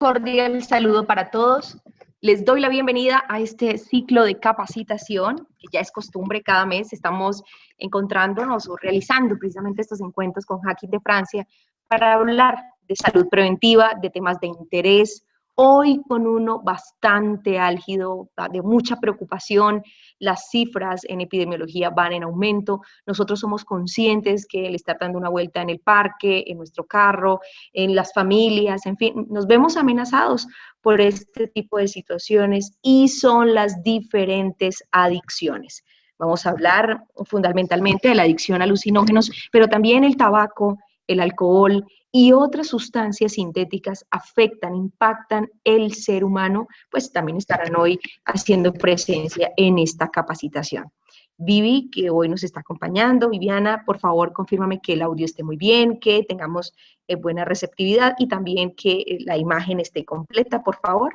Cordial saludo para todos. Les doy la bienvenida a este ciclo de capacitación, que ya es costumbre cada mes. Estamos encontrándonos o realizando precisamente estos encuentros con Hacking de Francia para hablar de salud preventiva, de temas de interés. Hoy con uno bastante álgido, de mucha preocupación. Las cifras en epidemiología van en aumento. Nosotros somos conscientes que el estar dando una vuelta en el parque, en nuestro carro, en las familias, en fin, nos vemos amenazados por este tipo de situaciones y son las diferentes adicciones. Vamos a hablar fundamentalmente de la adicción a alucinógenos, pero también el tabaco, el alcohol y otras sustancias sintéticas afectan, impactan el ser humano, pues también estarán hoy haciendo presencia en esta capacitación. Vivi, que hoy nos está acompañando. Viviana, por favor, confírmame que el audio esté muy bien, que tengamos buena receptividad y también que la imagen esté completa, por favor.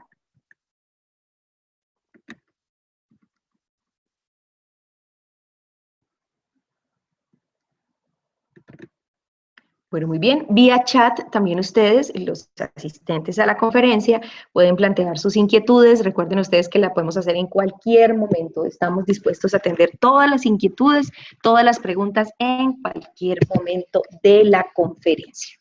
Bueno, muy bien. Vía chat también ustedes, los asistentes a la conferencia, pueden plantear sus inquietudes. Recuerden ustedes que la podemos hacer en cualquier momento. Estamos dispuestos a atender todas las inquietudes, todas las preguntas en cualquier momento de la conferencia.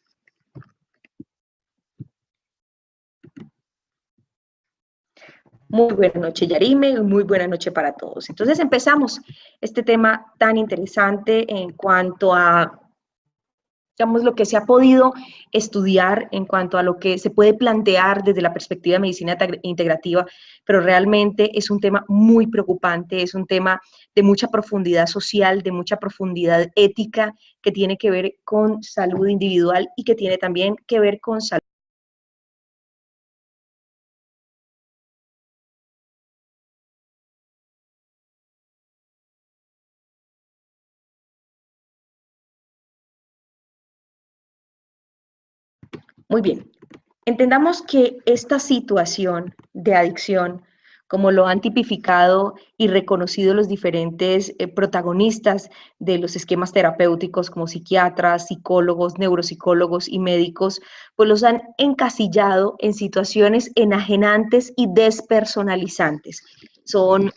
Muy buena noche, Yarime, y muy buena noche para todos. Entonces empezamos este tema tan interesante en cuanto a, digamos, lo que se ha podido estudiar, en cuanto a lo que se puede plantear desde la perspectiva de medicina integrativa, pero realmente es un tema muy preocupante, es un tema de mucha profundidad social, de mucha profundidad ética, que tiene que ver con salud individual y que tiene también que ver con salud. Muy bien. Entendamos que esta situación de adicción, como lo han tipificado y reconocido los diferentes protagonistas de los esquemas terapéuticos como psiquiatras, psicólogos, neuropsicólogos y médicos, pues los han encasillado en situaciones enajenantes y despersonalizantes. Son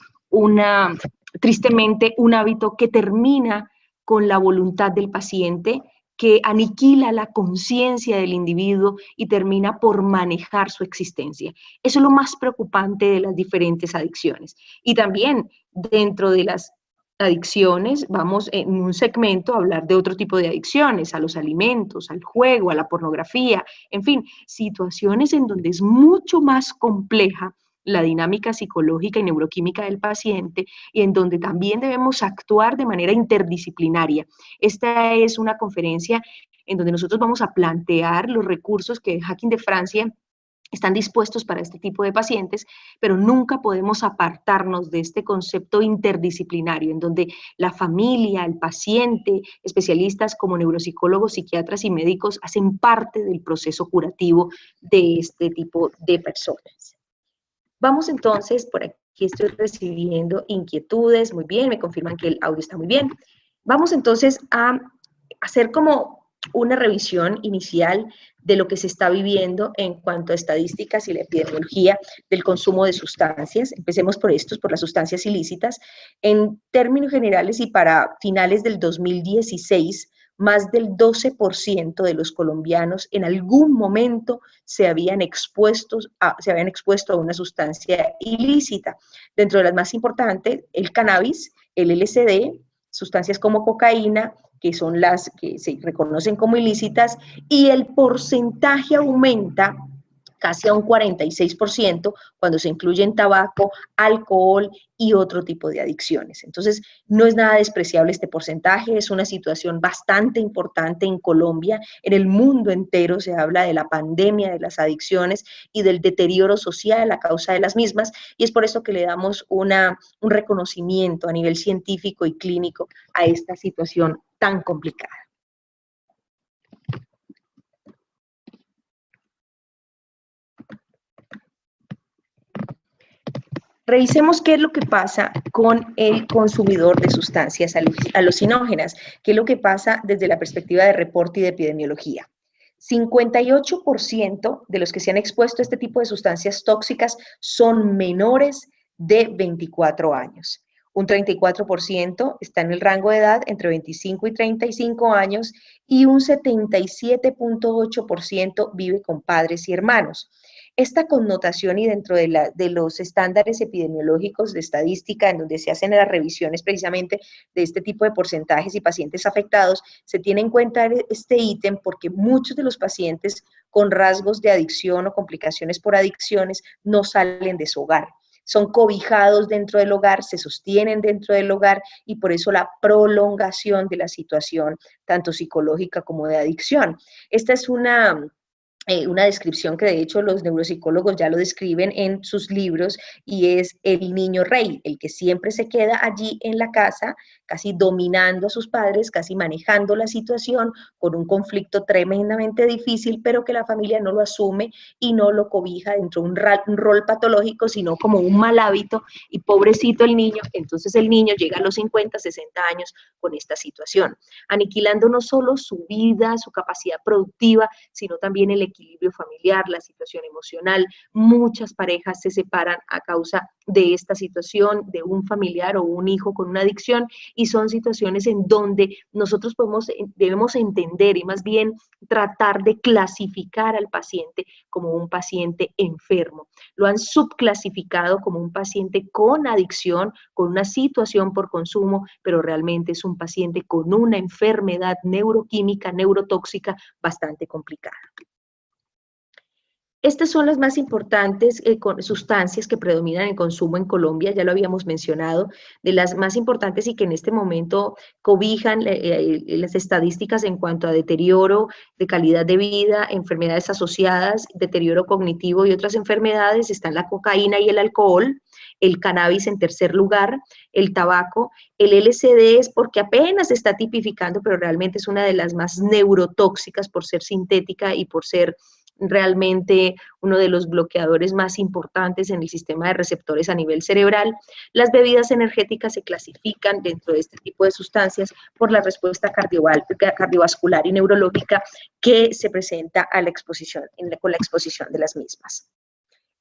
tristemente un hábito que termina con la voluntad del paciente, que aniquila la conciencia del individuo y termina por manejar su existencia. Eso es lo más preocupante de las diferentes adicciones. Y también dentro de las adicciones, vamos en un segmento a hablar de otro tipo de adicciones, a los alimentos, al juego, a la pornografía, en fin, situaciones en donde es mucho más compleja la dinámica psicológica y neuroquímica del paciente y en donde también debemos actuar de manera interdisciplinaria. Esta es una conferencia en donde nosotros vamos a plantear los recursos que Hacking de Francia están dispuestos para este tipo de pacientes, pero nunca podemos apartarnos de este concepto interdisciplinario, en donde la familia, el paciente, especialistas como neuropsicólogos, psiquiatras y médicos hacen parte del proceso curativo de este tipo de personas. Vamos entonces, por aquí estoy recibiendo inquietudes, muy bien, me confirman que el audio está muy bien. Vamos entonces a hacer como una revisión inicial de lo que se está viviendo en cuanto a estadísticas y la epidemiología del consumo de sustancias. Empecemos por estos, por las sustancias ilícitas. En términos generales y para finales del 2016, más del 12% de los colombianos en algún momento se habían expuesto a una sustancia ilícita. Dentro de las más importantes, el cannabis, el LSD, sustancias como cocaína, que son las que se reconocen como ilícitas, y el porcentaje aumenta casi a un 46% cuando se incluyen tabaco, alcohol y otro tipo de adicciones. Entonces, no es nada despreciable este porcentaje, es una situación bastante importante en Colombia. En el mundo entero se habla de la pandemia de las adicciones y del deterioro social a causa de las mismas, y es por eso que le damos un reconocimiento a nivel científico y clínico a esta situación tan complicada. Revisemos qué es lo que pasa con el consumidor de sustancias alucinógenas, qué es lo que pasa desde la perspectiva de reporte y de epidemiología. 58% de los que se han expuesto a este tipo de sustancias tóxicas son menores de 24 años. Un 34% está en el rango de edad entre 25 y 35 años y un 77.8% vive con padres y hermanos. Esta connotación y dentro de los estándares epidemiológicos de estadística, en donde se hacen las revisiones precisamente de este tipo de porcentajes y pacientes afectados, se tiene en cuenta este ítem porque muchos de los pacientes con rasgos de adicción o complicaciones por adicciones no salen de su hogar. Son cobijados dentro del hogar, se sostienen dentro del hogar y por eso la prolongación de la situación, tanto psicológica como de adicción. Esta es una descripción que de hecho los neuropsicólogos ya lo describen en sus libros y es el niño rey, el que siempre se queda allí en la casa, casi dominando a sus padres, casi manejando la situación, con un conflicto tremendamente difícil, pero que la familia no lo asume y no lo cobija dentro de un rol patológico, sino como un mal hábito y pobrecito el niño, entonces el niño llega a los 50, 60 años con esta situación, aniquilando no solo su vida, su capacidad productiva, sino también el equilibrio familiar, la situación emocional. Muchas parejas se separan a causa de esta situación, de un familiar o un hijo con una adicción, y son situaciones en donde nosotros debemos entender y más bien tratar de clasificar al paciente como un paciente enfermo. Lo han subclasificado como un paciente con adicción, con una situación por consumo, pero realmente es un paciente con una enfermedad neuroquímica, neurotóxica bastante complicada. Estas son las más importantes sustancias que predominan en consumo en Colombia, ya lo habíamos mencionado, de las más importantes y que en este momento cobijan las estadísticas en cuanto a deterioro de calidad de vida, enfermedades asociadas, deterioro cognitivo y otras enfermedades, están la cocaína y el alcohol, el cannabis en tercer lugar, el tabaco, el LSD es porque apenas se está tipificando, pero realmente es una de las más neurotóxicas por ser sintética y por ser realmente uno de los bloqueadores más importantes en el sistema de receptores a nivel cerebral. Las bebidas energéticas se clasifican dentro de este tipo de sustancias por la respuesta cardiovascular y neurológica que se presenta a la exposición, con la exposición de las mismas.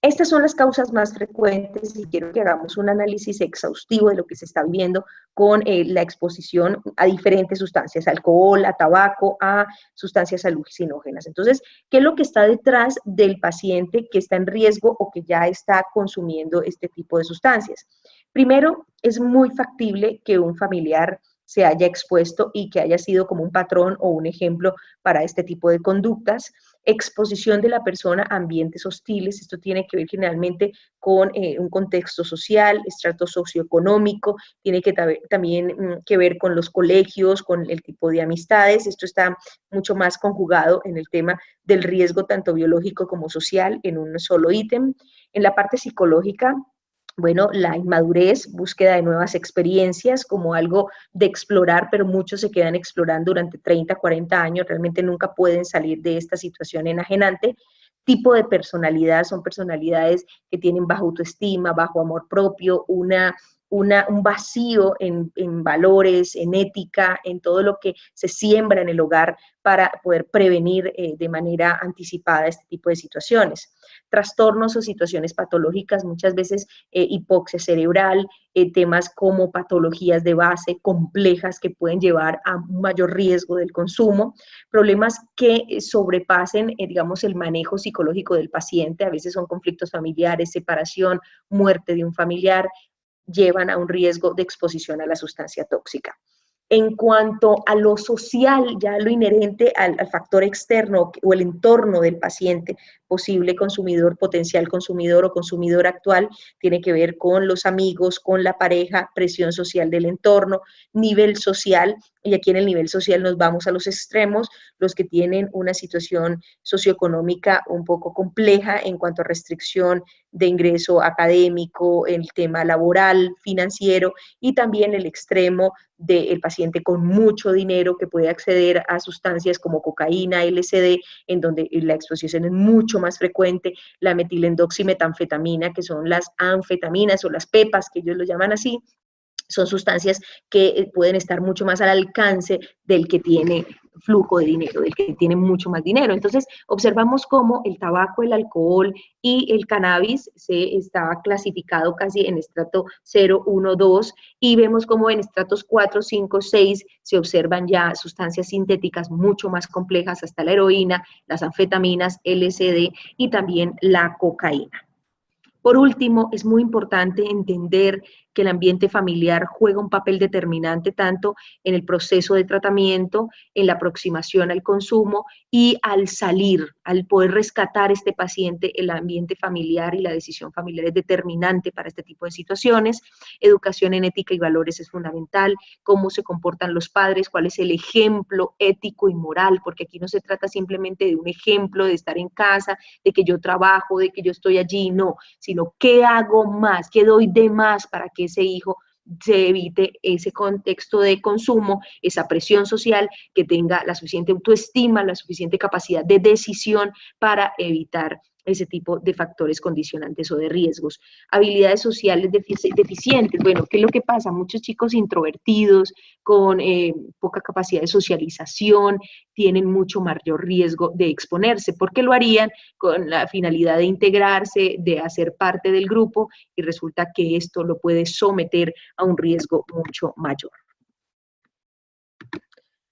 Estas son las causas más frecuentes y quiero que hagamos un análisis exhaustivo de lo que se está viendo con la exposición a diferentes sustancias, alcohol, a tabaco, a sustancias alucinógenas. Entonces, ¿qué es lo que está detrás del paciente que está en riesgo o que ya está consumiendo este tipo de sustancias? Primero, es muy factible que un familiar se haya expuesto y que haya sido como un patrón o un ejemplo para este tipo de conductas. Exposición de la persona a ambientes hostiles, esto tiene que ver generalmente con un contexto social, estrato socioeconómico, tiene que también que ver con los colegios, con el tipo de amistades, esto está mucho más conjugado en el tema del riesgo tanto biológico como social en un solo ítem. En la parte psicológica, bueno, la inmadurez, búsqueda de nuevas experiencias como algo de explorar, pero muchos se quedan explorando durante 30, 40 años, realmente nunca pueden salir de esta situación enajenante. Tipo de personalidad, son personalidades que tienen baja autoestima, bajo amor propio, un vacío en valores, en ética, en todo lo que se siembra en el hogar para poder prevenir de manera anticipada este tipo de situaciones. Trastornos o situaciones patológicas, muchas veces hipoxia cerebral, temas como patologías de base complejas que pueden llevar a un mayor riesgo del consumo, problemas que sobrepasen, digamos, el manejo psicológico del paciente, a veces son conflictos familiares, separación, muerte de un familiar, llevan a un riesgo de exposición a la sustancia tóxica. En cuanto a lo social, ya lo inherente al factor externo o el entorno del paciente, posible consumidor, potencial consumidor o consumidor actual, tiene que ver con los amigos, con la pareja, presión social del entorno, nivel social, y aquí en el nivel social nos vamos a los extremos, los que tienen una situación socioeconómica un poco compleja en cuanto a restricción de ingreso académico, el tema laboral, financiero, y también el extremo del paciente con mucho dinero que puede acceder a sustancias como cocaína, LSD, en donde la exposición es mucho más frecuente, la metilendoximetanfetamina, que son las anfetaminas o las pepas, que ellos lo llaman así, son sustancias que pueden estar mucho más al alcance del que tiene flujo de dinero, del que tiene mucho más dinero. Entonces, observamos cómo el tabaco, el alcohol y el cannabis se estaba clasificado casi en estrato 0, 1, 2, y vemos cómo en estratos 4, 5, 6 se observan ya sustancias sintéticas mucho más complejas, hasta la heroína, las anfetaminas, LSD y también la cocaína. Por último, es muy importante entender que el ambiente familiar juega un papel determinante tanto en el proceso de tratamiento, en la aproximación al consumo y al salir, al poder rescatar este paciente, el ambiente familiar y la decisión familiar es determinante para este tipo de situaciones. Educación en ética y valores es fundamental, cómo se comportan los padres, cuál es el ejemplo ético y moral, porque aquí no se trata simplemente de un ejemplo de estar en casa, de que yo trabajo, de que yo estoy allí, no, sino qué hago más, qué doy de más para que ese hijo se evite ese contexto de consumo, esa presión social, que tenga la suficiente autoestima, la suficiente capacidad de decisión para evitar ese tipo de factores condicionantes o de riesgos. Habilidades sociales deficientes. Bueno, ¿qué es lo que pasa? Muchos chicos introvertidos, con poca capacidad de socialización, tienen mucho mayor riesgo de exponerse, porque lo harían con la finalidad de integrarse, de hacer parte del grupo, y resulta que esto lo puede someter a un riesgo mucho mayor.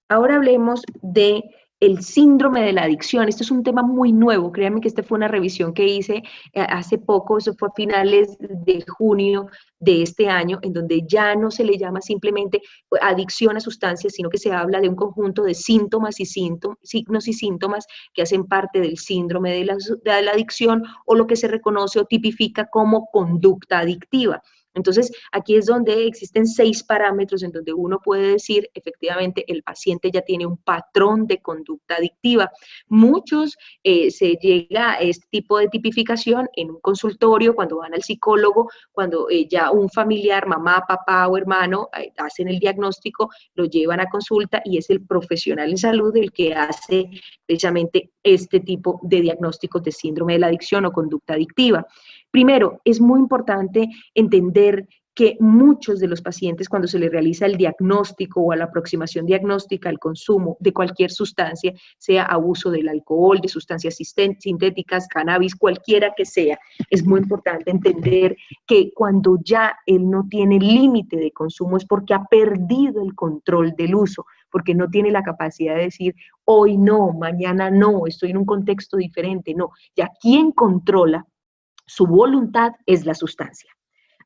Ahora hablemos de el síndrome de la adicción. Esto es un tema muy nuevo. Créanme que esta fue una revisión que hice hace poco, eso fue a finales de junio de este año, en donde ya no se le llama simplemente adicción a sustancias, sino que se habla de un conjunto de síntomas y signos y síntomas que hacen parte del síndrome de la adicción, o lo que se reconoce o tipifica como conducta adictiva. Entonces, aquí es donde existen 6 parámetros en donde uno puede decir, efectivamente, el paciente ya tiene un patrón de conducta adictiva. Muchos se llega a este tipo de tipificación en un consultorio, cuando van al psicólogo, cuando ya un familiar, mamá, papá o hermano, hacen el diagnóstico, lo llevan a consulta y es el profesional en salud el que hace precisamente este tipo de diagnósticos de síndrome de la adicción o conducta adictiva. Primero, es muy importante entender que muchos de los pacientes, cuando se les realiza el diagnóstico o la aproximación diagnóstica al consumo de cualquier sustancia, sea abuso del alcohol, de sustancias sintéticas, cannabis, cualquiera que sea, es muy importante entender que cuando ya él no tiene límite de consumo es porque ha perdido el control del uso, porque no tiene la capacidad de decir, hoy no, mañana no, estoy en un contexto diferente, no. Ya quien controla su voluntad es la sustancia.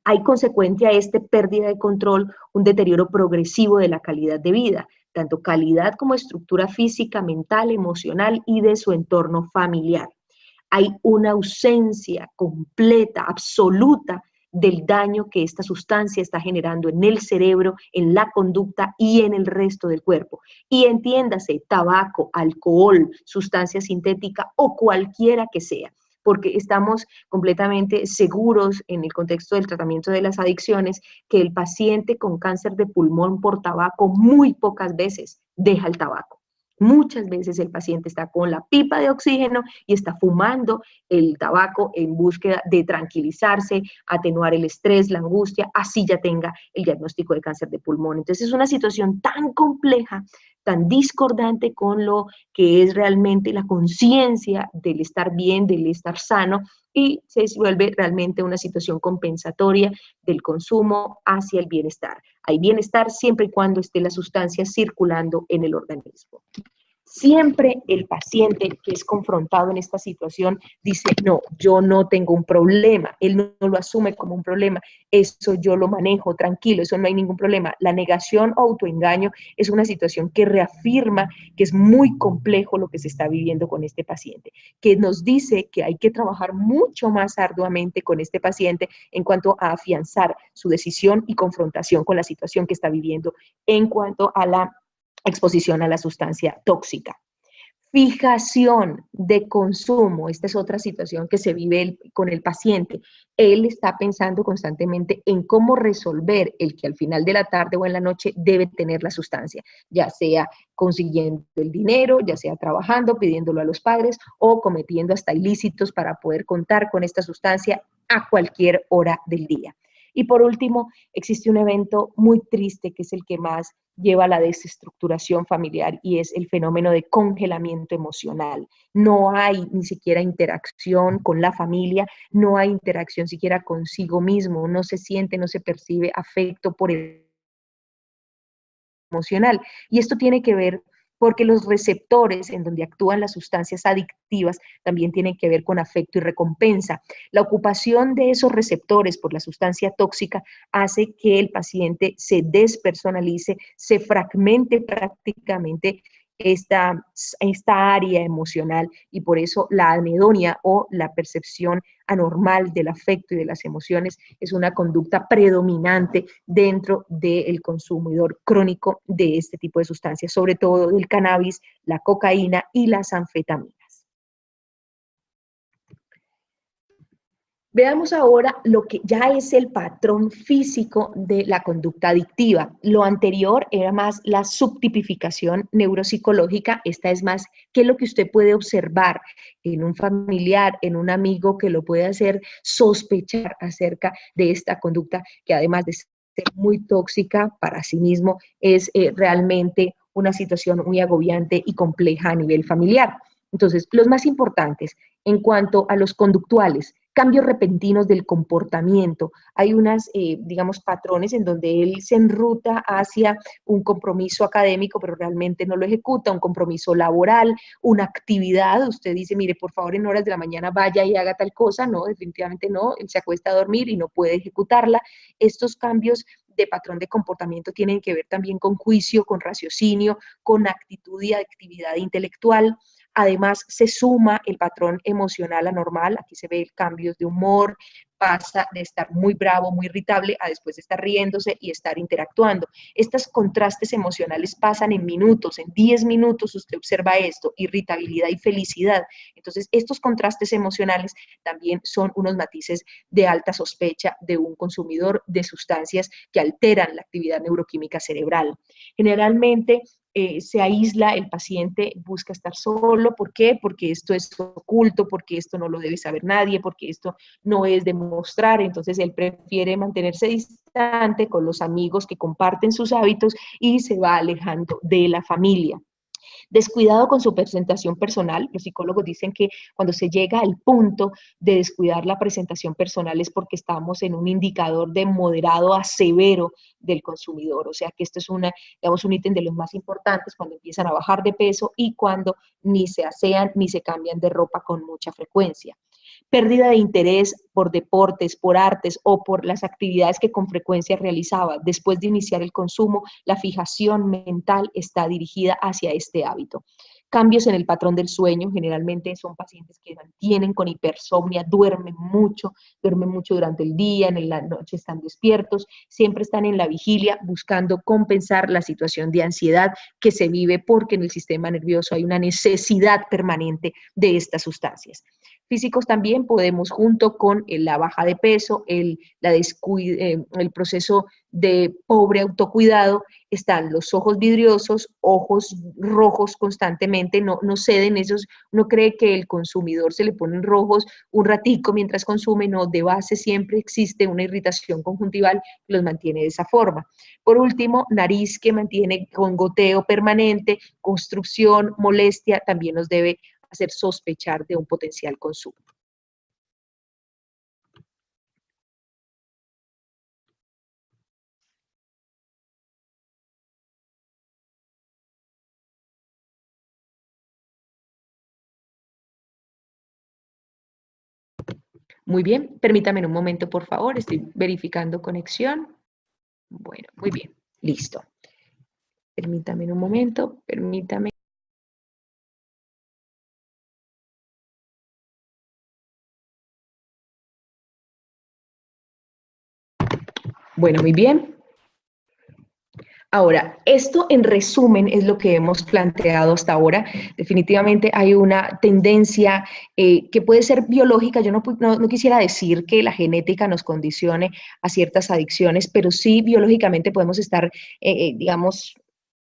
Hay consecuencia a esta pérdida de control, un deterioro progresivo de la calidad de vida, tanto calidad como estructura física, mental, emocional y de su entorno familiar. Hay una ausencia completa, absoluta, del daño que esta sustancia está generando en el cerebro, en la conducta y en el resto del cuerpo. Y entiéndase, tabaco, alcohol, sustancia sintética o cualquiera que sea, porque estamos completamente seguros en el contexto del tratamiento de las adicciones que el paciente con cáncer de pulmón por tabaco muy pocas veces deja el tabaco. Muchas veces el paciente está con la pipa de oxígeno y está fumando el tabaco en búsqueda de tranquilizarse, atenuar el estrés, la angustia, así ya tenga el diagnóstico de cáncer de pulmón. Entonces es una situación tan compleja, tan discordante con lo que es realmente la conciencia del estar bien, del estar sano, y se vuelve realmente una situación compensatoria del consumo hacia el bienestar. Hay bienestar siempre y cuando esté la sustancia circulando en el organismo. Siempre el paciente que es confrontado en esta situación dice, no, yo no tengo un problema, él no lo asume como un problema, eso yo lo manejo tranquilo, eso no hay ningún problema. La negación o autoengaño es una situación que reafirma que es muy complejo lo que se está viviendo con este paciente, que nos dice que hay que trabajar mucho más arduamente con este paciente en cuanto a afianzar su decisión y confrontación con la situación que está viviendo en cuanto a la exposición a la sustancia tóxica. Fijación de consumo, esta es otra situación que se vive con el paciente. Él está pensando constantemente en cómo resolver el que al final de la tarde o en la noche debe tener la sustancia, ya sea consiguiendo el dinero, ya sea trabajando, pidiéndolo a los padres o cometiendo hasta ilícitos para poder contar con esta sustancia a cualquier hora del día. Y por último, existe un evento muy triste que es el que más lleva a la desestructuración familiar y es el fenómeno de congelamiento emocional. No hay ni siquiera interacción con la familia, no hay interacción siquiera consigo mismo, no se siente, no se percibe afecto por el emocional. Y esto tiene que ver porque los receptores en donde actúan las sustancias adictivas también tienen que ver con afecto y recompensa. La ocupación de esos receptores por la sustancia tóxica hace que el paciente se despersonalice, se fragmente prácticamente esta área emocional y por eso la anedonia o la percepción anormal del afecto y de las emociones es una conducta predominante dentro del consumidor crónico de este tipo de sustancias, sobre todo del cannabis, la cocaína y las anfetaminas. Veamos ahora lo que ya es el patrón físico de la conducta adictiva. Lo anterior era más la subtipificación neuropsicológica, esta es más qué es lo que usted puede observar en un familiar, en un amigo que lo puede hacer sospechar acerca de esta conducta que además de ser muy tóxica para sí mismo es realmente una situación muy agobiante y compleja a nivel familiar. Entonces, los más importantes en cuanto a los conductuales, cambios repentinos del comportamiento. Hay unas, digamos, patrones en donde él se enruta hacia un compromiso académico, pero realmente no lo ejecuta, un compromiso laboral, una actividad. Usted dice, mire, por favor, en horas de la mañana vaya y haga tal cosa. No, definitivamente no. Él se acuesta a dormir y no puede ejecutarla. Estos cambios de patrón de comportamiento tienen que ver también con juicio, con raciocinio, con actitud y actividad intelectual. Además, se suma el patrón emocional anormal, aquí se ve cambios de humor, pasa de estar muy bravo, muy irritable, a después de estar riéndose y estar interactuando. Estos contrastes emocionales pasan en minutos, en 10 minutos usted observa esto, irritabilidad y felicidad. Entonces, estos contrastes emocionales también son unos matices de alta sospecha de un consumidor de sustancias que alteran la actividad neuroquímica cerebral. Generalmente, se aísla, el paciente busca estar solo. ¿Por qué? Porque esto es oculto, porque esto no lo debe saber nadie, porque esto no es de mostrar. Entonces él prefiere mantenerse distante con los amigos que comparten sus hábitos y se va alejando de la familia. Descuidado con su presentación personal, los psicólogos dicen que cuando se llega al punto de descuidar la presentación personal es porque estamos en un indicador de moderado a severo del consumidor, o sea que esto es digamos, un ítem de los más importantes cuando empiezan a bajar de peso y cuando ni se asean ni se cambian de ropa con mucha frecuencia. Pérdida de interés por deportes, por artes o por las actividades que con frecuencia realizaba. Después de iniciar el consumo, la fijación mental está dirigida hacia este hábito. Cambios en el patrón del sueño, generalmente son pacientes que mantienen con hipersomnia, duermen mucho durante el día, en la noche están despiertos, siempre están en la vigilia buscando compensar la situación de ansiedad que se vive porque en el sistema nervioso hay una necesidad permanente de estas sustancias. Físicos también podemos, junto con la baja de peso, el proceso de pobre autocuidado, están los ojos vidriosos, ojos rojos constantemente, no ceden esos, uno cree que el consumidor se le ponen rojos un ratico mientras consume, no, de base siempre existe una irritación conjuntival que los mantiene de esa forma. Por último, nariz que mantiene con goteo permanente, construcción, molestia, también nos debe hacer sospechar de un potencial consumo. Muy bien, permítame un momento, por favor, estoy verificando conexión. Bueno, muy bien, listo. Permítame un momento, permítame. Bueno, muy bien. Ahora, esto en resumen es lo que hemos planteado hasta ahora. Definitivamente hay una tendencia que puede ser biológica. Yo no quisiera decir que la genética nos condicione a ciertas adicciones, pero sí biológicamente podemos estar, digamos,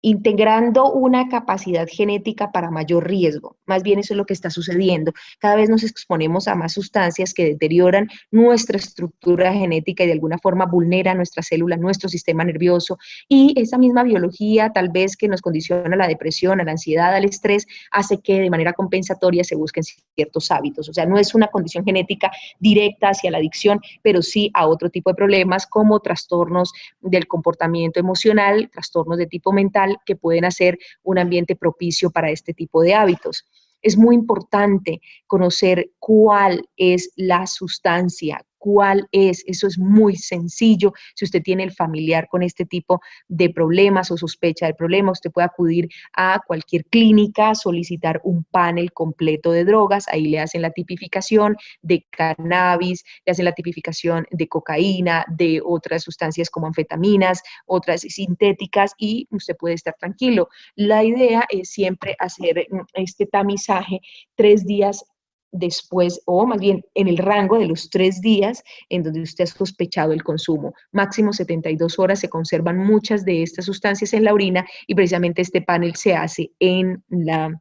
integrando una capacidad genética para mayor riesgo. Más bien eso es lo que está sucediendo. Cada vez nos exponemos a más sustancias que deterioran nuestra estructura genética y de alguna forma vulneran nuestras células, nuestro sistema nervioso, y esa misma biología tal vez que nos condiciona a la depresión, a la ansiedad, al estrés, hace que de manera compensatoria se busquen ciertos hábitos. O sea, no es una condición genética directa hacia la adicción, pero sí a otro tipo de problemas como trastornos del comportamiento emocional, trastornos de tipo mental que pueden hacer un ambiente propicio para este tipo de hábitos. Es muy importante conocer cuál es la sustancia, cuál es, eso es muy sencillo. Si usted tiene el familiar con este tipo de problemas o sospecha de problemas, usted puede acudir a cualquier clínica, solicitar un panel completo de drogas, ahí le hacen la tipificación de cannabis, le hacen la tipificación de cocaína, de otras sustancias como anfetaminas, otras sintéticas, y usted puede estar tranquilo. La idea es siempre hacer este tamizaje 3 días después, o más bien en el rango de los 3 días en donde usted ha sospechado el consumo. Máximo 72 horas se conservan muchas de estas sustancias en la orina y precisamente este panel se hace en la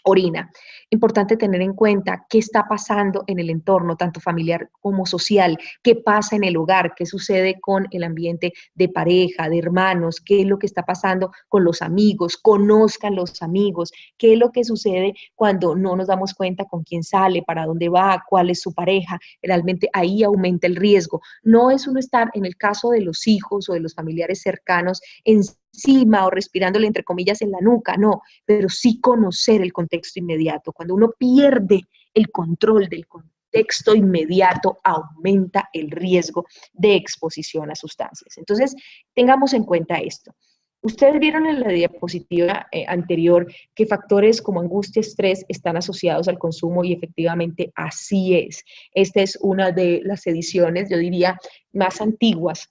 orina. Importante tener en cuenta qué está pasando en el entorno, tanto familiar como social, qué pasa en el hogar, qué sucede con el ambiente de pareja, de hermanos, qué es lo que está pasando con los amigos, conozcan los amigos, qué es lo que sucede cuando no nos damos cuenta con quién sale, para dónde va, cuál es su pareja. Realmente ahí aumenta el riesgo. No es uno estar, en el caso de los hijos o de los familiares cercanos, encima o respirándole entre comillas en la nuca, no, pero sí conocer el contexto inmediato. Cuando uno pierde el control del contexto inmediato, aumenta el riesgo de exposición a sustancias. Entonces, tengamos en cuenta esto. Ustedes vieron en la diapositiva anterior que factores como angustia, estrés están asociados al consumo y efectivamente así es. Esta es una de las ediciones, yo diría, más antiguas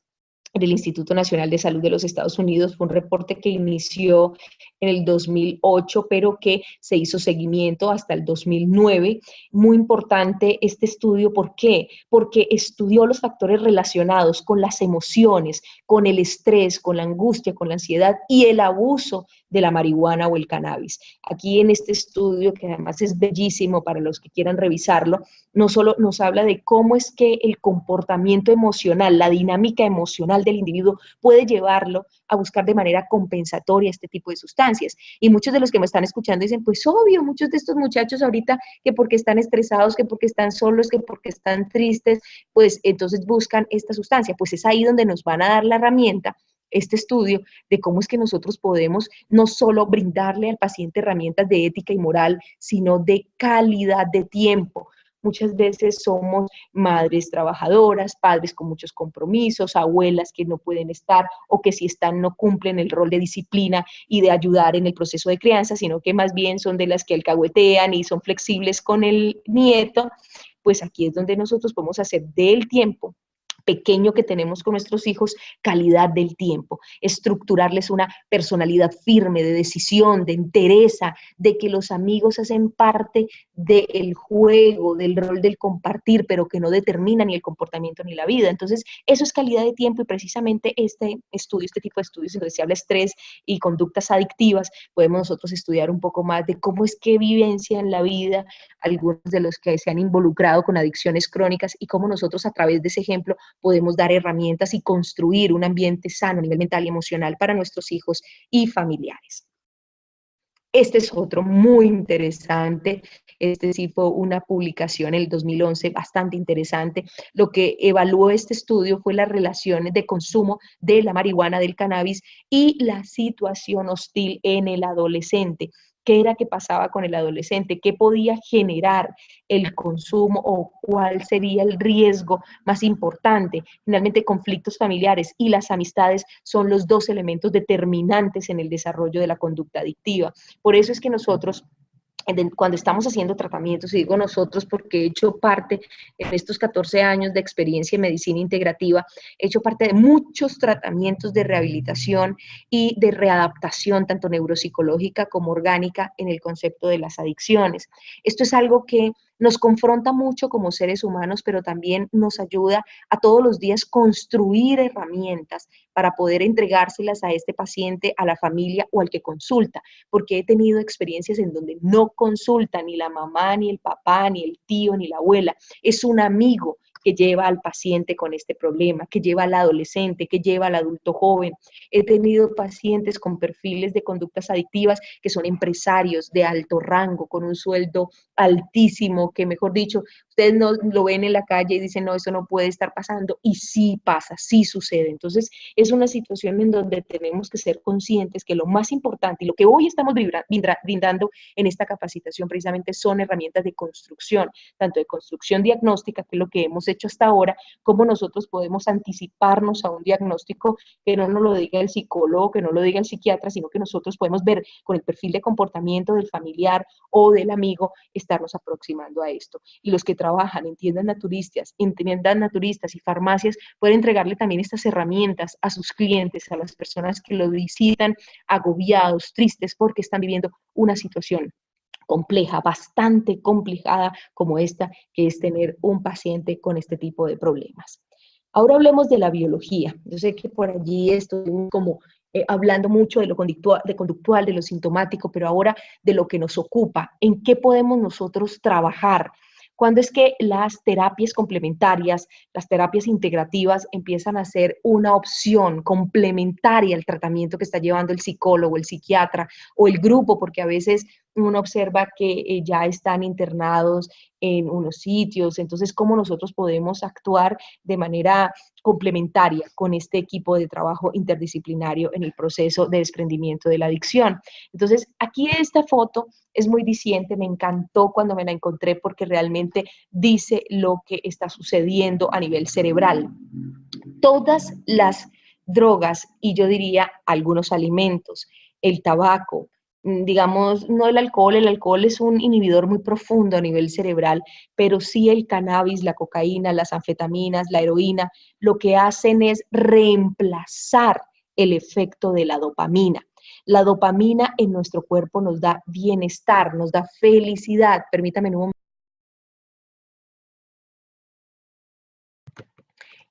del Instituto Nacional de Salud de los Estados Unidos. Fue un reporte que inició en el 2008, pero que se hizo seguimiento hasta el 2009. Muy importante este estudio, ¿por qué? Porque estudió los factores relacionados con las emociones, con el estrés, con la angustia, con la ansiedad y el abuso de la marihuana o el cannabis. Aquí en este estudio, que además es bellísimo para los que quieran revisarlo, no solo nos habla de cómo es que el comportamiento emocional, la dinámica emocional del individuo puede llevarlo a buscar de manera compensatoria este tipo de sustancias. Y muchos de los que me están escuchando dicen, pues obvio, muchos de estos muchachos ahorita que porque están estresados, que porque están solos, que porque están tristes, pues entonces buscan esta sustancia. Pues es ahí donde nos van a dar la herramienta, este estudio, de cómo es que nosotros podemos no solo brindarle al paciente herramientas de ética y moral, sino de calidad de tiempo. Muchas veces somos madres trabajadoras, padres con muchos compromisos, abuelas que no pueden estar o que si están no cumplen el rol de disciplina y de ayudar en el proceso de crianza, sino que más bien son de las que alcahuetean y son flexibles con el nieto. Pues aquí es donde nosotros podemos hacer del tiempo pequeño que tenemos con nuestros hijos, calidad del tiempo, estructurarles una personalidad firme, de decisión, de entereza, de que los amigos hacen parte del juego, del rol del compartir, pero que no determinan ni el comportamiento ni la vida. Entonces, eso es calidad de tiempo y precisamente este estudio, este tipo de estudios en donde se habla de estrés y conductas adictivas, podemos nosotros estudiar un poco más de cómo es que vivencian la vida algunos de los que se han involucrado con adicciones crónicas y cómo nosotros a través de ese ejemplo podemos dar herramientas y construir un ambiente sano a nivel mental y emocional para nuestros hijos y familiares. Este es otro muy interesante. Este sí fue una publicación en el 2011 bastante interesante. Lo que evaluó este estudio fue las relaciones de consumo de la marihuana, del cannabis y la situación hostil en el adolescente. ¿Qué era que pasaba con el adolescente? ¿Qué podía generar el consumo o cuál sería el riesgo más importante? Finalmente, conflictos familiares y las amistades son los dos elementos determinantes en el desarrollo de la conducta adictiva. Por eso es que nosotros cuando estamos haciendo tratamientos, y digo nosotros porque he hecho parte en estos 14 años de experiencia en medicina integrativa, he hecho parte de muchos tratamientos de rehabilitación y de readaptación, tanto neuropsicológica como orgánica, en el concepto de las adicciones. Esto es algo que nos confronta mucho como seres humanos, pero también nos ayuda a todos los días construir herramientas para poder entregárselas a este paciente, a la familia o al que consulta, porque he tenido experiencias en donde no consulta ni la mamá, ni el papá, ni el tío, ni la abuela, es un amigo que lleva al paciente con este problema, que lleva al adolescente, que lleva al adulto joven. He tenido pacientes con perfiles de conductas adictivas que son empresarios de alto rango, con un sueldo altísimo, que mejor dicho, ustedes no lo ven en la calle y dicen, no, eso no puede estar pasando, y sí pasa, sí sucede. Entonces, es una situación en donde tenemos que ser conscientes que lo más importante y lo que hoy estamos brindando en esta capacitación precisamente son herramientas de construcción, tanto de construcción diagnóstica, que es lo que hemos hecho hasta ahora, como nosotros podemos anticiparnos a un diagnóstico que no nos lo diga el psicólogo, que no lo diga el psiquiatra, sino que nosotros podemos ver con el perfil de comportamiento del familiar o del amigo, estarnos aproximando a esto. Y los que trabajan en tiendas naturistas y farmacias pueden entregarle también estas herramientas a sus clientes, a las personas que lo visitan agobiados, tristes, porque están viviendo una situación compleja, bastante complicada como esta, que es tener un paciente con este tipo de problemas. Ahora hablemos de la biología. Yo sé que por allí estoy como hablando mucho de lo conductual, de lo sintomático, pero ahora de lo que nos ocupa, en qué podemos nosotros trabajar. Cuando es que las terapias complementarias, las terapias integrativas empiezan a ser una opción complementaria al tratamiento que está llevando el psicólogo, el psiquiatra o el grupo, porque a veces uno observa que ya están internados en unos sitios, entonces cómo nosotros podemos actuar de manera complementaria con este equipo de trabajo interdisciplinario en el proceso de desprendimiento de la adicción. Entonces, aquí esta foto es muy diciente, me encantó cuando me la encontré porque realmente dice lo que está sucediendo a nivel cerebral. Todas las drogas y yo diría algunos alimentos, el tabaco, digamos, no el alcohol es un inhibidor muy profundo a nivel cerebral, pero sí el cannabis, la cocaína, las anfetaminas, la heroína, lo que hacen es reemplazar el efecto de la dopamina. La dopamina en nuestro cuerpo nos da bienestar, nos da felicidad. Permítame un momento.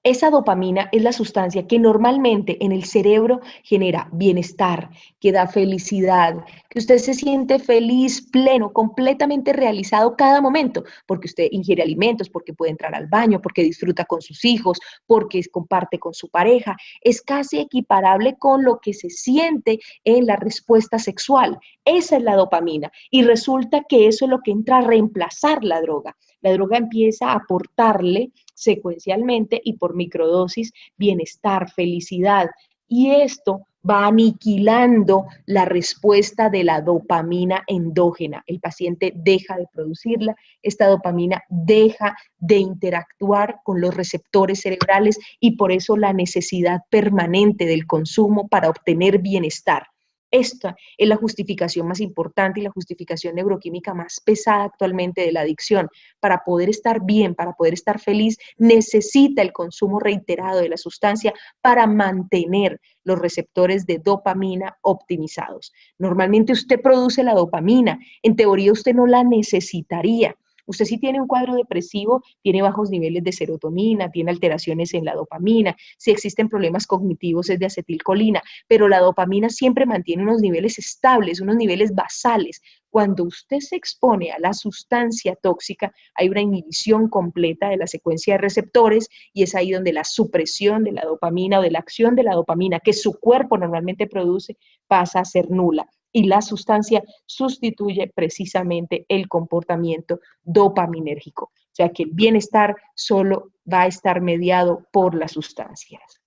Esa dopamina es la sustancia que normalmente en el cerebro genera bienestar, que da felicidad, que usted se siente feliz, pleno, completamente realizado cada momento, porque usted ingiere alimentos, porque puede entrar al baño, porque disfruta con sus hijos, porque comparte con su pareja. Es casi equiparable con lo que se siente en la respuesta sexual. Esa es la dopamina. Y resulta que eso es lo que entra a reemplazar la droga. La droga empieza a aportarle secuencialmente y por microdosis bienestar, felicidad. Y esto va aniquilando la respuesta de la dopamina endógena. El paciente deja de producirla, esta dopamina deja de interactuar con los receptores cerebrales y por eso la necesidad permanente del consumo para obtener bienestar. Esta es la justificación más importante y la justificación neuroquímica más pesada actualmente de la adicción. Para poder estar bien, para poder estar feliz, necesita el consumo reiterado de la sustancia para mantener los receptores de dopamina optimizados. Normalmente usted produce la dopamina, en teoría usted no la necesitaría. Usted si tiene un cuadro depresivo, tiene bajos niveles de serotonina, tiene alteraciones en la dopamina, si existen problemas cognitivos es de acetilcolina, pero la dopamina siempre mantiene unos niveles estables, unos niveles basales. Cuando usted se expone a la sustancia tóxica, hay una inhibición completa de la secuencia de receptores y es ahí donde la supresión de la dopamina o de la acción de la dopamina que su cuerpo normalmente produce pasa a ser nula y la sustancia sustituye precisamente el comportamiento dopaminérgico. O sea que el bienestar solo va a estar mediado por las sustancias.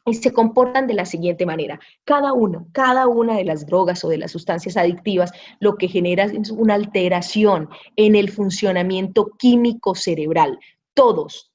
Y se comportan de la siguiente manera. Cada una de las drogas o de las sustancias adictivas lo que genera es una alteración en el funcionamiento químico cerebral. Todos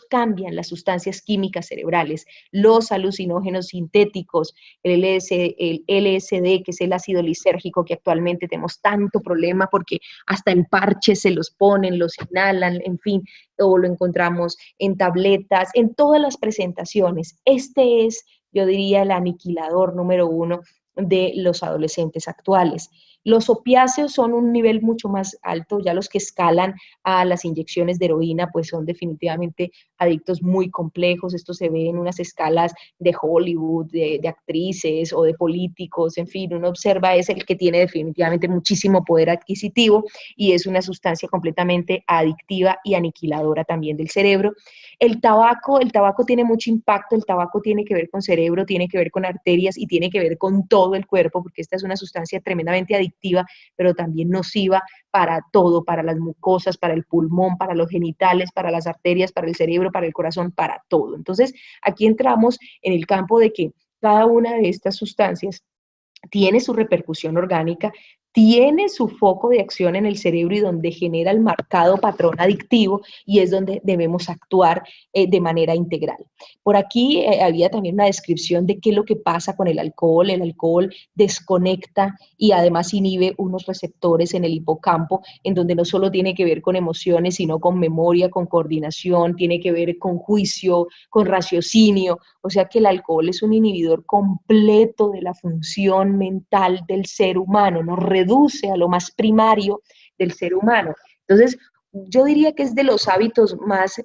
cambian las sustancias químicas cerebrales, los alucinógenos sintéticos, el LSD, que es el ácido lisérgico, que actualmente tenemos tanto problema porque hasta en parches se los ponen, los inhalan, en fin, o lo encontramos en tabletas, en todas las presentaciones. Este es, yo diría, el aniquilador número uno de los adolescentes actuales. Los opiáceos son un nivel mucho más alto, ya los que escalan a las inyecciones de heroína, pues son definitivamente adictos muy complejos. Esto se ve en unas escalas de Hollywood, de actrices o de políticos, en fin, uno observa es el que tiene definitivamente muchísimo poder adquisitivo y es una sustancia completamente adictiva y aniquiladora también del cerebro. El tabaco tiene mucho impacto, el tabaco tiene que ver con cerebro, tiene que ver con arterias y tiene que ver con todo el cuerpo, porque esta es una sustancia tremendamente adictiva, pero también nociva para todo, para las mucosas, para el pulmón, para los genitales, para las arterias, para el cerebro, para el corazón, para todo. Entonces, aquí entramos en el campo de que cada una de estas sustancias tiene su repercusión orgánica, tiene su foco de acción en el cerebro y donde genera el marcado patrón adictivo y es donde debemos actuar de manera integral. Por aquí había también una descripción de qué es lo que pasa con el alcohol. El alcohol desconecta y además inhibe unos receptores en el hipocampo, en donde no solo tiene que ver con emociones, sino con memoria, con coordinación, tiene que ver con juicio, con raciocinio. O sea que el alcohol es un inhibidor completo de la función mental del ser humano, nos reduce a lo más primario del ser humano. Entonces, yo diría que es de los hábitos más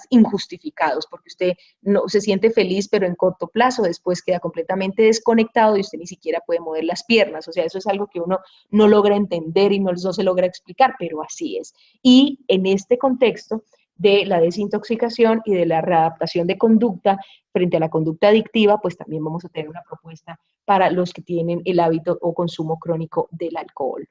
injustificados, porque usted no se siente feliz, pero en corto plazo, después queda completamente desconectado y usted ni siquiera puede mover las piernas. O sea, eso es algo que uno no logra entender y no se logra explicar, pero así es. Y en este contexto de la desintoxicación y de la readaptación de conducta frente a la conducta adictiva, pues también vamos a tener una propuesta para los que tienen el hábito o consumo crónico del alcohol.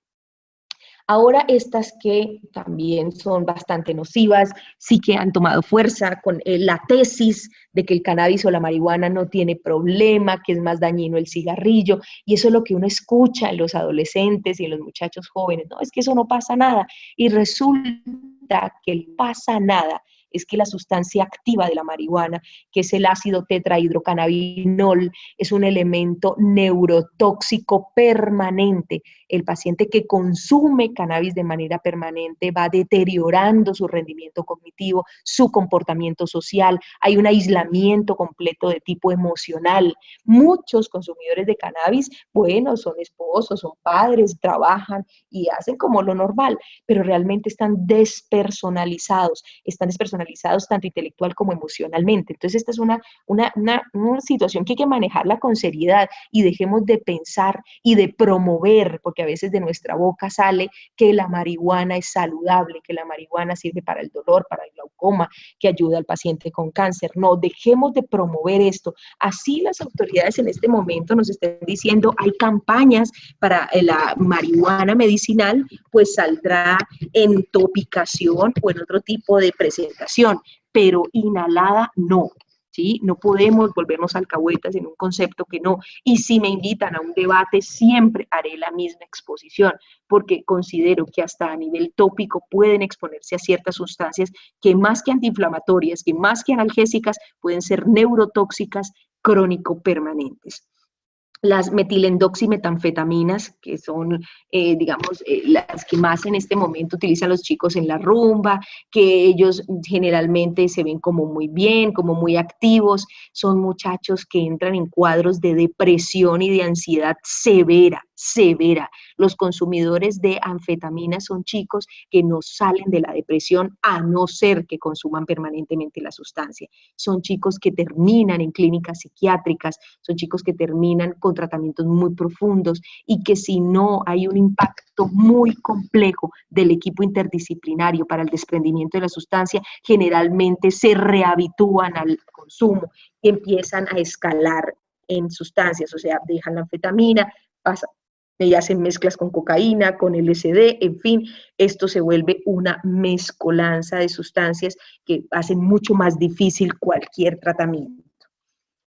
Ahora estas que también son bastante nocivas, sí que han tomado fuerza con la tesis de que el cannabis o la marihuana no tiene problema, que es más dañino el cigarrillo, y eso es lo que uno escucha en los adolescentes y en los muchachos jóvenes, no, es que eso no pasa nada, y resulta que el pasa nada es que la sustancia activa de la marihuana, que es el ácido tetrahidrocannabinol, es un elemento neurotóxico permanente. El paciente que consume cannabis de manera permanente va deteriorando su rendimiento cognitivo, su comportamiento social, hay un aislamiento completo de tipo emocional. Muchos consumidores de cannabis, bueno, son esposos, son padres, trabajan y hacen como lo normal, pero realmente están despersonalizados tanto intelectual como emocionalmente. Entonces, esta es una situación que hay que manejarla con seriedad y dejemos de pensar y de promover, porque a veces de nuestra boca sale que la marihuana es saludable, que la marihuana sirve para el dolor, para el glaucoma, que ayuda al paciente con cáncer. No, dejemos de promover esto. Así las autoridades en este momento nos están diciendo, hay campañas para la marihuana medicinal, pues saldrá en topicación o en otro tipo de presentación, pero inhalada no. ¿Sí? No podemos volvernos alcahuetas en un concepto que no. Y si me invitan a un debate, siempre haré la misma exposición, porque considero que hasta a nivel tópico pueden exponerse a ciertas sustancias que más que antiinflamatorias, que más que analgésicas, pueden ser neurotóxicas crónico permanentes. Las metilendoximetanfetaminas, que son, las que más en este momento utilizan los chicos en la rumba, que ellos generalmente se ven como muy bien, como muy activos, son muchachos que entran en cuadros de depresión y de ansiedad severa, severa. Los consumidores de anfetaminas son chicos que no salen de la depresión a no ser que consuman permanentemente la sustancia. Son chicos que terminan en clínicas psiquiátricas, son chicos que terminan con tratamientos muy profundos y que si no hay un impacto muy complejo del equipo interdisciplinario para el desprendimiento de la sustancia, generalmente se rehabitúan al consumo y empiezan a escalar en sustancias, o sea, dejan la anfetamina, pasan y hacen mezclas con cocaína, con LSD, en fin, esto se vuelve una mezcolanza de sustancias que hacen mucho más difícil cualquier tratamiento.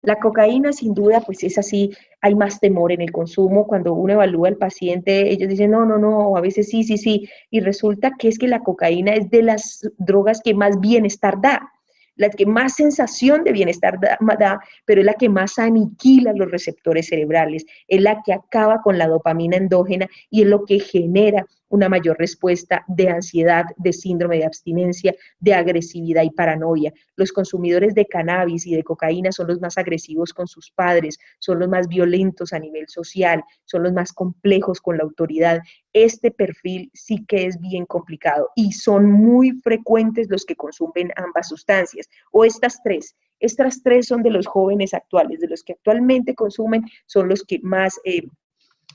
La cocaína, sin duda, pues es así, hay más temor en el consumo. Cuando uno evalúa al paciente, ellos dicen, no, no, no, o a veces sí, sí, sí, y resulta que es que la cocaína es de las drogas que más bienestar da. la que más sensación de bienestar da, pero es la que más aniquila los receptores cerebrales, es la que acaba con la dopamina endógena y es lo que genera una mayor respuesta de ansiedad, de síndrome de abstinencia, de agresividad y paranoia. Los consumidores de cannabis y de cocaína son los más agresivos con sus padres, son los más violentos a nivel social, son los más complejos con la autoridad. Este perfil sí que es bien complicado y son muy frecuentes los que consumen ambas sustancias o estas tres. Estas tres son de los jóvenes actuales, de los que actualmente consumen, son los que más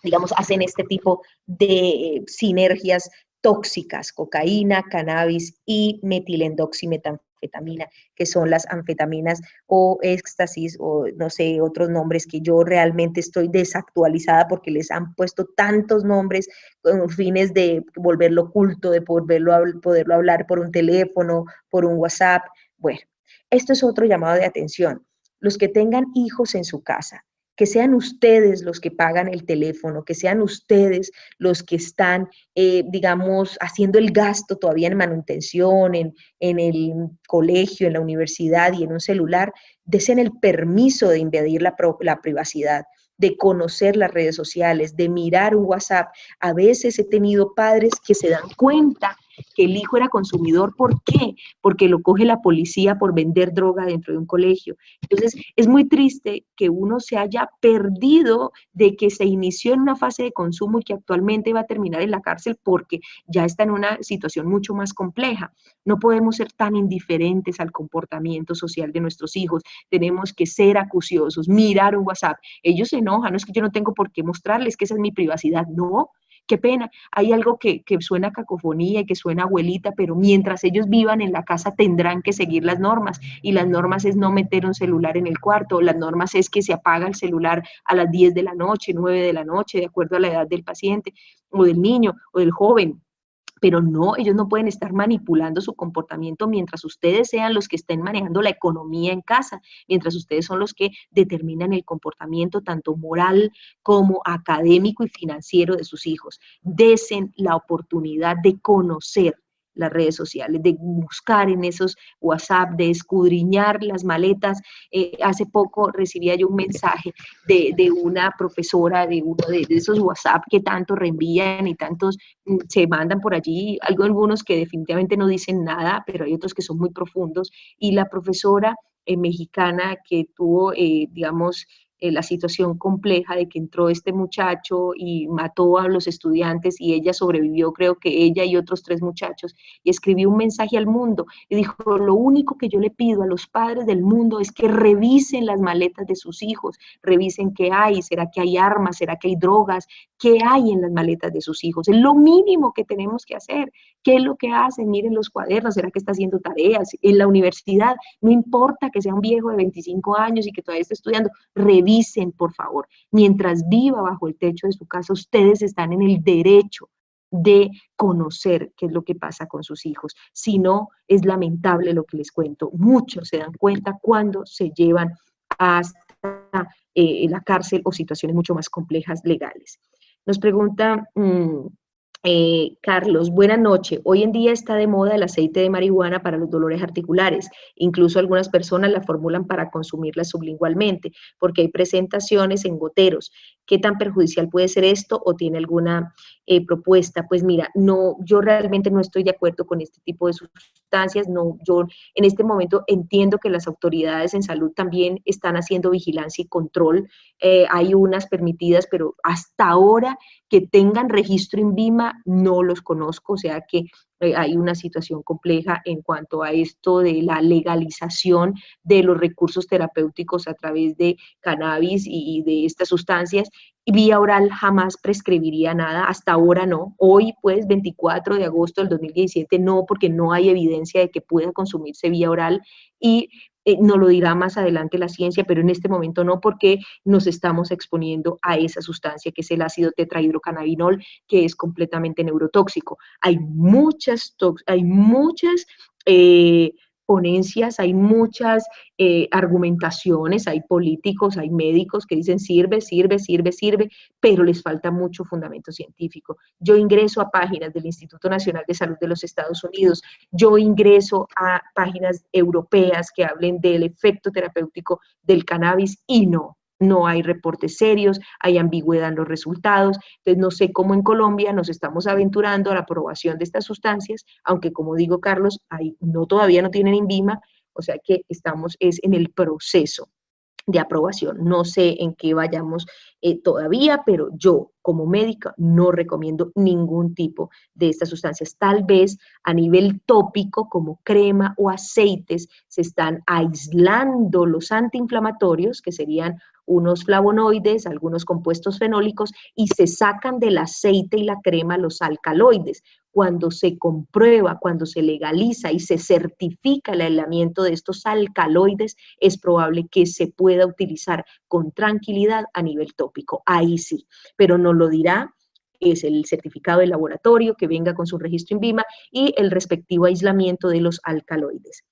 digamos, hacen este tipo de sinergias tóxicas, cocaína, cannabis y metilendoximetanfetamina, que son las anfetaminas o éxtasis o no sé, otros nombres que yo realmente estoy desactualizada porque les han puesto tantos nombres con fines de volverlo oculto, de poderlo hablar por un teléfono, por un WhatsApp. Bueno, esto es otro llamado de atención. Los que tengan hijos en su casa, que sean ustedes los que pagan el teléfono, que sean ustedes los que están, digamos, haciendo el gasto todavía en manutención, en el colegio, en la universidad y en un celular, desen el permiso de invadir la privacidad, de conocer las redes sociales, de mirar un WhatsApp. A veces he tenido padres que se dan cuenta que el hijo era consumidor. ¿Por qué? Porque lo coge la policía por vender droga dentro de un colegio. Entonces, es muy triste que uno se haya perdido de que se inició en una fase de consumo y que actualmente va a terminar en la cárcel porque ya está en una situación mucho más compleja. No podemos ser tan indiferentes al comportamiento social de nuestros hijos. Tenemos que ser acuciosos, mirar un WhatsApp. Ellos se enojan, no es que yo no tengo por qué mostrarles que esa es mi privacidad. No, qué pena, hay algo que suena a cacofonía y que suena a abuelita, pero mientras ellos vivan en la casa tendrán que seguir las normas, y las normas es no meter un celular en el cuarto, las normas es que se apaga el celular a las 10 de la noche, 9 de la noche, de acuerdo a la edad del paciente, o del niño, o del joven. Pero no, ellos no pueden estar manipulando su comportamiento mientras ustedes sean los que estén manejando la economía en casa, mientras ustedes son los que determinan el comportamiento tanto moral como académico y financiero de sus hijos. Desen la oportunidad de conocer las redes sociales, de buscar en esos WhatsApp, de escudriñar las maletas. Hace poco recibía yo un mensaje de una profesora de uno de esos WhatsApp que tanto reenvían y tantos se mandan por allí, algunos que definitivamente no dicen nada, pero hay otros que son muy profundos, y la profesora mexicana que tuvo, digamos, la situación compleja de que entró este muchacho y mató a los estudiantes y ella sobrevivió, creo que ella y otros 3 muchachos, y escribió un mensaje al mundo y dijo, lo único que yo le pido a los padres del mundo es que revisen las maletas de sus hijos, revisen qué hay, será que hay armas, será que hay drogas, qué hay en las maletas de sus hijos. Es lo mínimo que tenemos que hacer. ¿Qué es lo que hacen? Miren los cuadernos, ¿será que está haciendo tareas? En la universidad, no importa que sea un viejo de 25 años y que todavía esté estudiando, revisen, por favor. Mientras viva bajo el techo de su casa, ustedes están en el derecho de conocer qué es lo que pasa con sus hijos. Si no, es lamentable lo que les cuento. Muchos se dan cuenta cuando se llevan hasta la cárcel o situaciones mucho más complejas legales. Nos pregunta Carlos, buenas noches. Hoy en día está de moda el aceite de marihuana para los dolores articulares. Incluso algunas personas la formulan para consumirla sublingualmente, porque hay presentaciones en goteros. ¿Qué tan perjudicial puede ser esto o tiene alguna propuesta? Pues mira, no, yo realmente no estoy de acuerdo con este tipo de sustancias. No, yo en este momento entiendo que las autoridades en salud también están haciendo vigilancia y control. Hay unas permitidas, pero hasta ahora que tengan registro INVIMA, no los conozco, o sea que hay una situación compleja en cuanto a esto de la legalización de los recursos terapéuticos a través de cannabis y de estas sustancias. Vía oral jamás prescribiría nada, hasta ahora no. Hoy, pues, 24 de agosto del 2017, no, porque no hay evidencia de que pueda consumirse vía oral y nos lo dirá más adelante la ciencia, pero en este momento no, porque nos estamos exponiendo a esa sustancia que es el ácido tetrahidrocannabinol, que es completamente neurotóxico. Hay muchas ponencias, hay muchas argumentaciones, hay políticos, hay médicos que dicen sirve, sirve, sirve, sirve, pero les falta mucho fundamento científico. Yo ingreso a páginas del Instituto Nacional de Salud de los Estados Unidos, yo ingreso a páginas europeas que hablen del efecto terapéutico del cannabis y no hay reportes serios, hay ambigüedad en los resultados. Entonces, no sé cómo en Colombia nos estamos aventurando a la aprobación de estas sustancias, aunque como digo, Carlos, todavía no tienen INVIMA, o sea que estamos en el proceso de aprobación. No sé en qué vayamos todavía, pero yo como médica no recomiendo ningún tipo de estas sustancias. Tal vez a nivel tópico, como crema o aceites, se están aislando los antiinflamatorios, que serían unos flavonoides, algunos compuestos fenólicos, y se sacan del aceite y la crema los alcaloides. Cuando se comprueba, cuando se legaliza y se certifica el aislamiento de estos alcaloides, es probable que se pueda utilizar con tranquilidad a nivel tópico. Ahí sí, pero nos lo dirá es el certificado del laboratorio que venga con su registro INVIMA y el respectivo aislamiento de los alcaloides.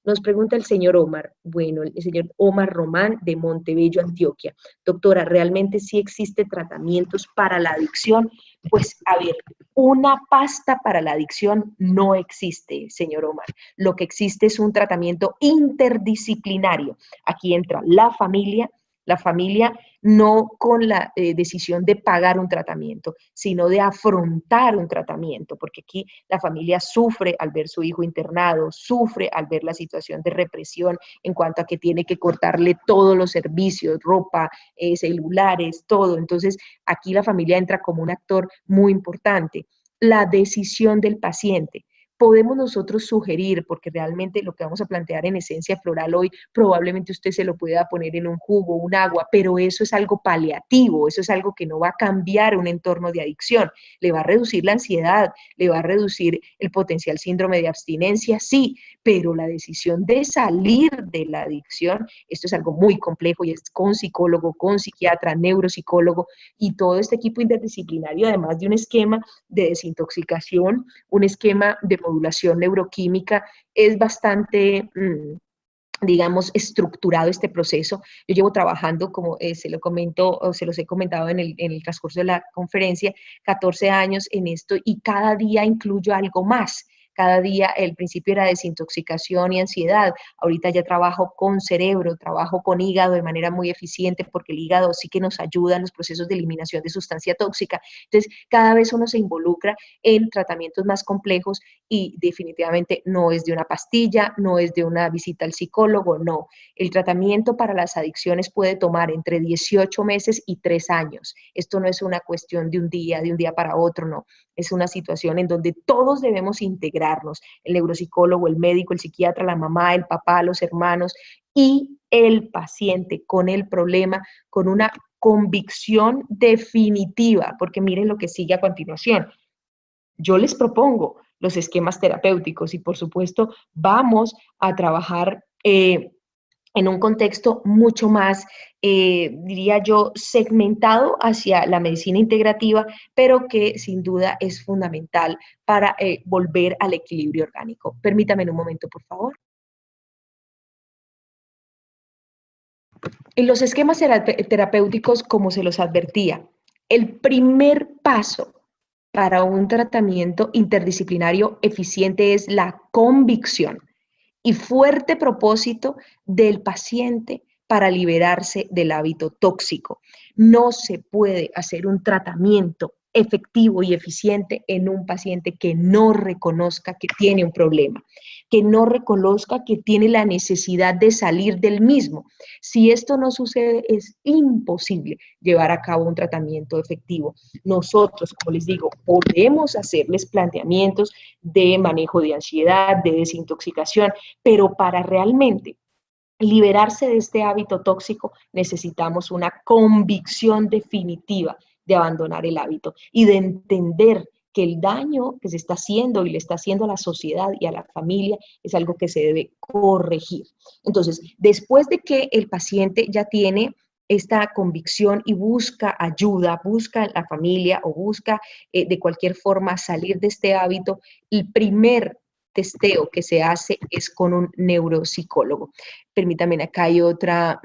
Nos pregunta el señor Omar, bueno, el señor Omar Román de Montebello, Antioquia. Doctora, ¿realmente sí existe tratamientos para la adicción? Pues, a ver, una pasta para la adicción no existe, señor Omar. Lo que existe es un tratamiento interdisciplinario. Aquí entra la familia no con la decisión de pagar un tratamiento, sino de afrontar un tratamiento, porque aquí la familia sufre al ver su hijo internado, sufre al ver la situación de represión en cuanto a que tiene que cortarle todos los servicios, ropa, celulares, todo. Entonces, aquí la familia entra como un actor muy importante. La decisión del paciente. Podemos nosotros sugerir, porque realmente lo que vamos a plantear en esencia floral hoy, probablemente usted se lo pueda poner en un jugo, un agua, pero eso es algo paliativo, eso es algo que no va a cambiar un entorno de adicción, le va a reducir la ansiedad, le va a reducir el potencial síndrome de abstinencia, sí, pero la decisión de salir de la adicción, esto es algo muy complejo y es con psicólogo, con psiquiatra, neuropsicólogo y todo este equipo interdisciplinario, además de un esquema de desintoxicación, un esquema de modulación neuroquímica, es bastante digamos, estructurado este proceso. Yo llevo trabajando, como se lo comento o se los he comentado en el transcurso de la conferencia, 14 años en esto y cada día incluyo algo más. Cada día el principio era desintoxicación y ansiedad. Ahorita ya trabajo con cerebro, trabajo con hígado de manera muy eficiente porque el hígado sí que nos ayuda en los procesos de eliminación de sustancia tóxica. Entonces, cada vez uno se involucra en tratamientos más complejos y definitivamente no es de una pastilla, no es de una visita al psicólogo, no. El tratamiento para las adicciones puede tomar entre 18 meses y 3 años. Esto no es una cuestión de un día para otro, no. Es una situación en donde todos debemos integrarnos, el neuropsicólogo, el médico, el psiquiatra, la mamá, el papá, los hermanos y el paciente con el problema, con una convicción definitiva, porque miren lo que sigue a continuación. Yo les propongo los esquemas terapéuticos y por supuesto vamos a trabajar en un contexto mucho más, diría yo, segmentado hacia la medicina integrativa, pero que sin duda es fundamental para volver al equilibrio orgánico. Permítame un momento, por favor. En los esquemas terapéuticos, como se los advertía, el primer paso para un tratamiento interdisciplinario eficiente es la convicción y fuerte propósito del paciente para liberarse del hábito tóxico. No se puede hacer un tratamiento efectivo y eficiente en un paciente que no reconozca que tiene un problema, que no reconozca que tiene la necesidad de salir del mismo. Si esto no sucede, es imposible llevar a cabo un tratamiento efectivo. Nosotros, como les digo, podemos hacerles planteamientos de manejo de ansiedad, de desintoxicación, pero para realmente liberarse de este hábito tóxico necesitamos una convicción definitiva de abandonar el hábito y de entender que el daño que se está haciendo y le está haciendo a la sociedad y a la familia es algo que se debe corregir. Entonces, después de que el paciente ya tiene esta convicción y busca ayuda, busca la familia o busca de cualquier forma salir de este hábito, el primer testeo que se hace es con un neuropsicólogo. Permítame, acá hay otra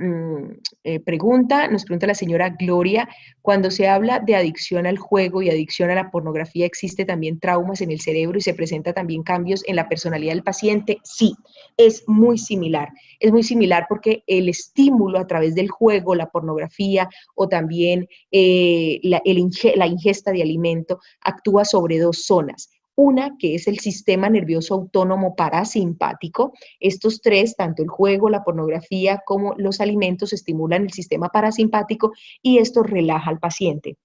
pregunta. Nos pregunta la señora Gloria, cuando se habla de adicción al juego y adicción a la pornografía, ¿existe también traumas en el cerebro y se presenta también cambios en la personalidad del paciente? Sí, es muy similar. Es muy similar porque el estímulo a través del juego, la pornografía o también la ingesta de alimento actúa sobre dos zonas. Una que es el sistema nervioso autónomo parasimpático. Estos tres, tanto el juego, la pornografía como los alimentos, estimulan el sistema parasimpático y esto relaja al paciente.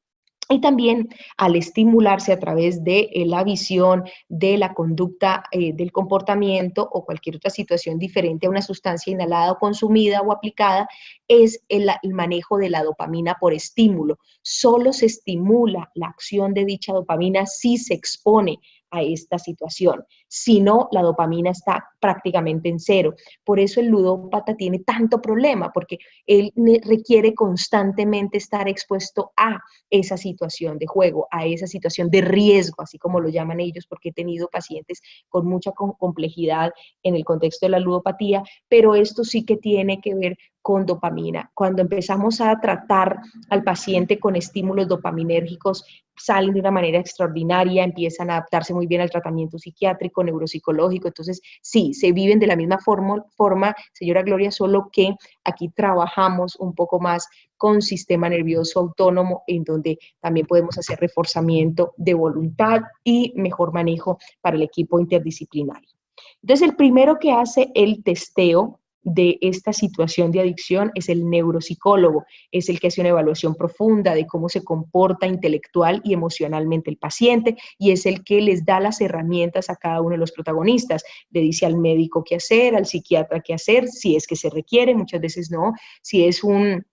Y también al estimularse a través de la visión, de la conducta, del comportamiento o cualquier otra situación diferente a una sustancia inhalada o consumida o aplicada, es el manejo de la dopamina por estímulo. Solo se estimula la acción de dicha dopamina si se expone a esta situación. Si no, la dopamina está prácticamente en cero. Por eso el ludópata tiene tanto problema, porque él requiere constantemente estar expuesto a esa situación de juego, a esa situación de riesgo, así como lo llaman ellos, porque he tenido pacientes con mucha complejidad en el contexto de la ludopatía, pero esto sí que tiene que ver con dopamina. Cuando empezamos a tratar al paciente con estímulos dopaminérgicos, salen de una manera extraordinaria, empiezan a adaptarse muy bien al tratamiento psiquiátrico, neuropsicológico, entonces sí, se viven de la misma forma, señora Gloria, solo que aquí trabajamos un poco más con sistema nervioso autónomo, en donde también podemos hacer reforzamiento de voluntad y mejor manejo para el equipo interdisciplinario. Entonces, el primero que hace el testeo de esta situación de adicción es el neuropsicólogo, es el que hace una evaluación profunda de cómo se comporta intelectual y emocionalmente el paciente y es el que les da las herramientas a cada uno de los protagonistas. Le dice al médico qué hacer, al psiquiatra qué hacer, si es que se requiere, muchas veces no, si es una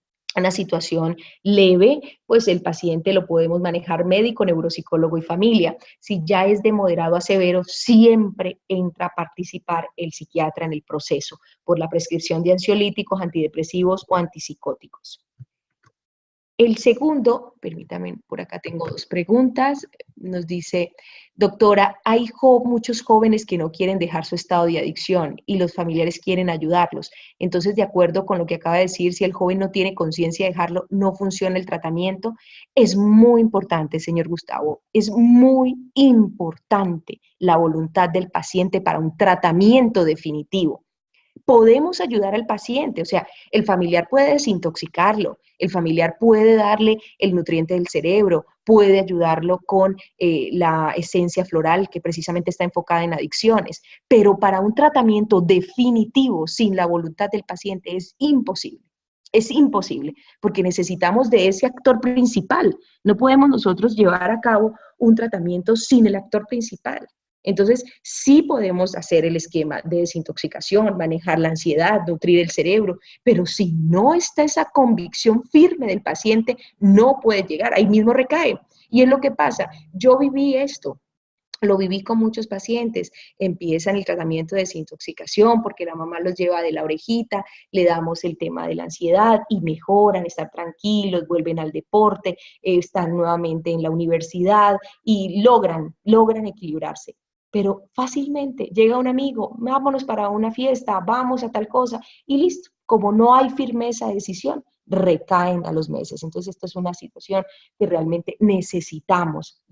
situación leve, pues el paciente lo podemos manejar médico, neuropsicólogo y familia. Si ya es de moderado a severo, siempre entra a participar el psiquiatra en el proceso por la prescripción de ansiolíticos, antidepresivos o antipsicóticos. El segundo, permítame, por acá tengo dos preguntas, nos dice, doctora, hay muchos jóvenes que no quieren dejar su estado de adicción y los familiares quieren ayudarlos. Entonces, de acuerdo con lo que acaba de decir, si el joven no tiene conciencia de dejarlo, no funciona el tratamiento. Es muy importante, señor Gustavo, es muy importante la voluntad del paciente para un tratamiento definitivo. Podemos ayudar al paciente, o sea, el familiar puede desintoxicarlo, el familiar puede darle el nutriente del cerebro, puede ayudarlo con la esencia floral que precisamente está enfocada en adicciones, pero para un tratamiento definitivo sin la voluntad del paciente es imposible. Es imposible, porque necesitamos de ese actor principal. No podemos nosotros llevar a cabo un tratamiento sin el actor principal. Entonces, sí podemos hacer el esquema de desintoxicación, manejar la ansiedad, nutrir el cerebro, pero si no está esa convicción firme del paciente, no puede llegar, ahí mismo recae. Y es lo que pasa, yo viví esto, lo viví con muchos pacientes, empiezan el tratamiento de desintoxicación porque la mamá los lleva de la orejita, le damos el tema de la ansiedad y mejoran, están tranquilos, vuelven al deporte, están nuevamente en la universidad y logran equilibrarse. Pero fácilmente llega un amigo, vámonos para una fiesta, vamos a tal cosa y listo. Como no hay firmeza de decisión, recaen a los meses. Entonces, esta es una situación que realmente necesitamos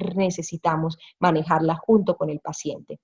manejarla junto con el paciente.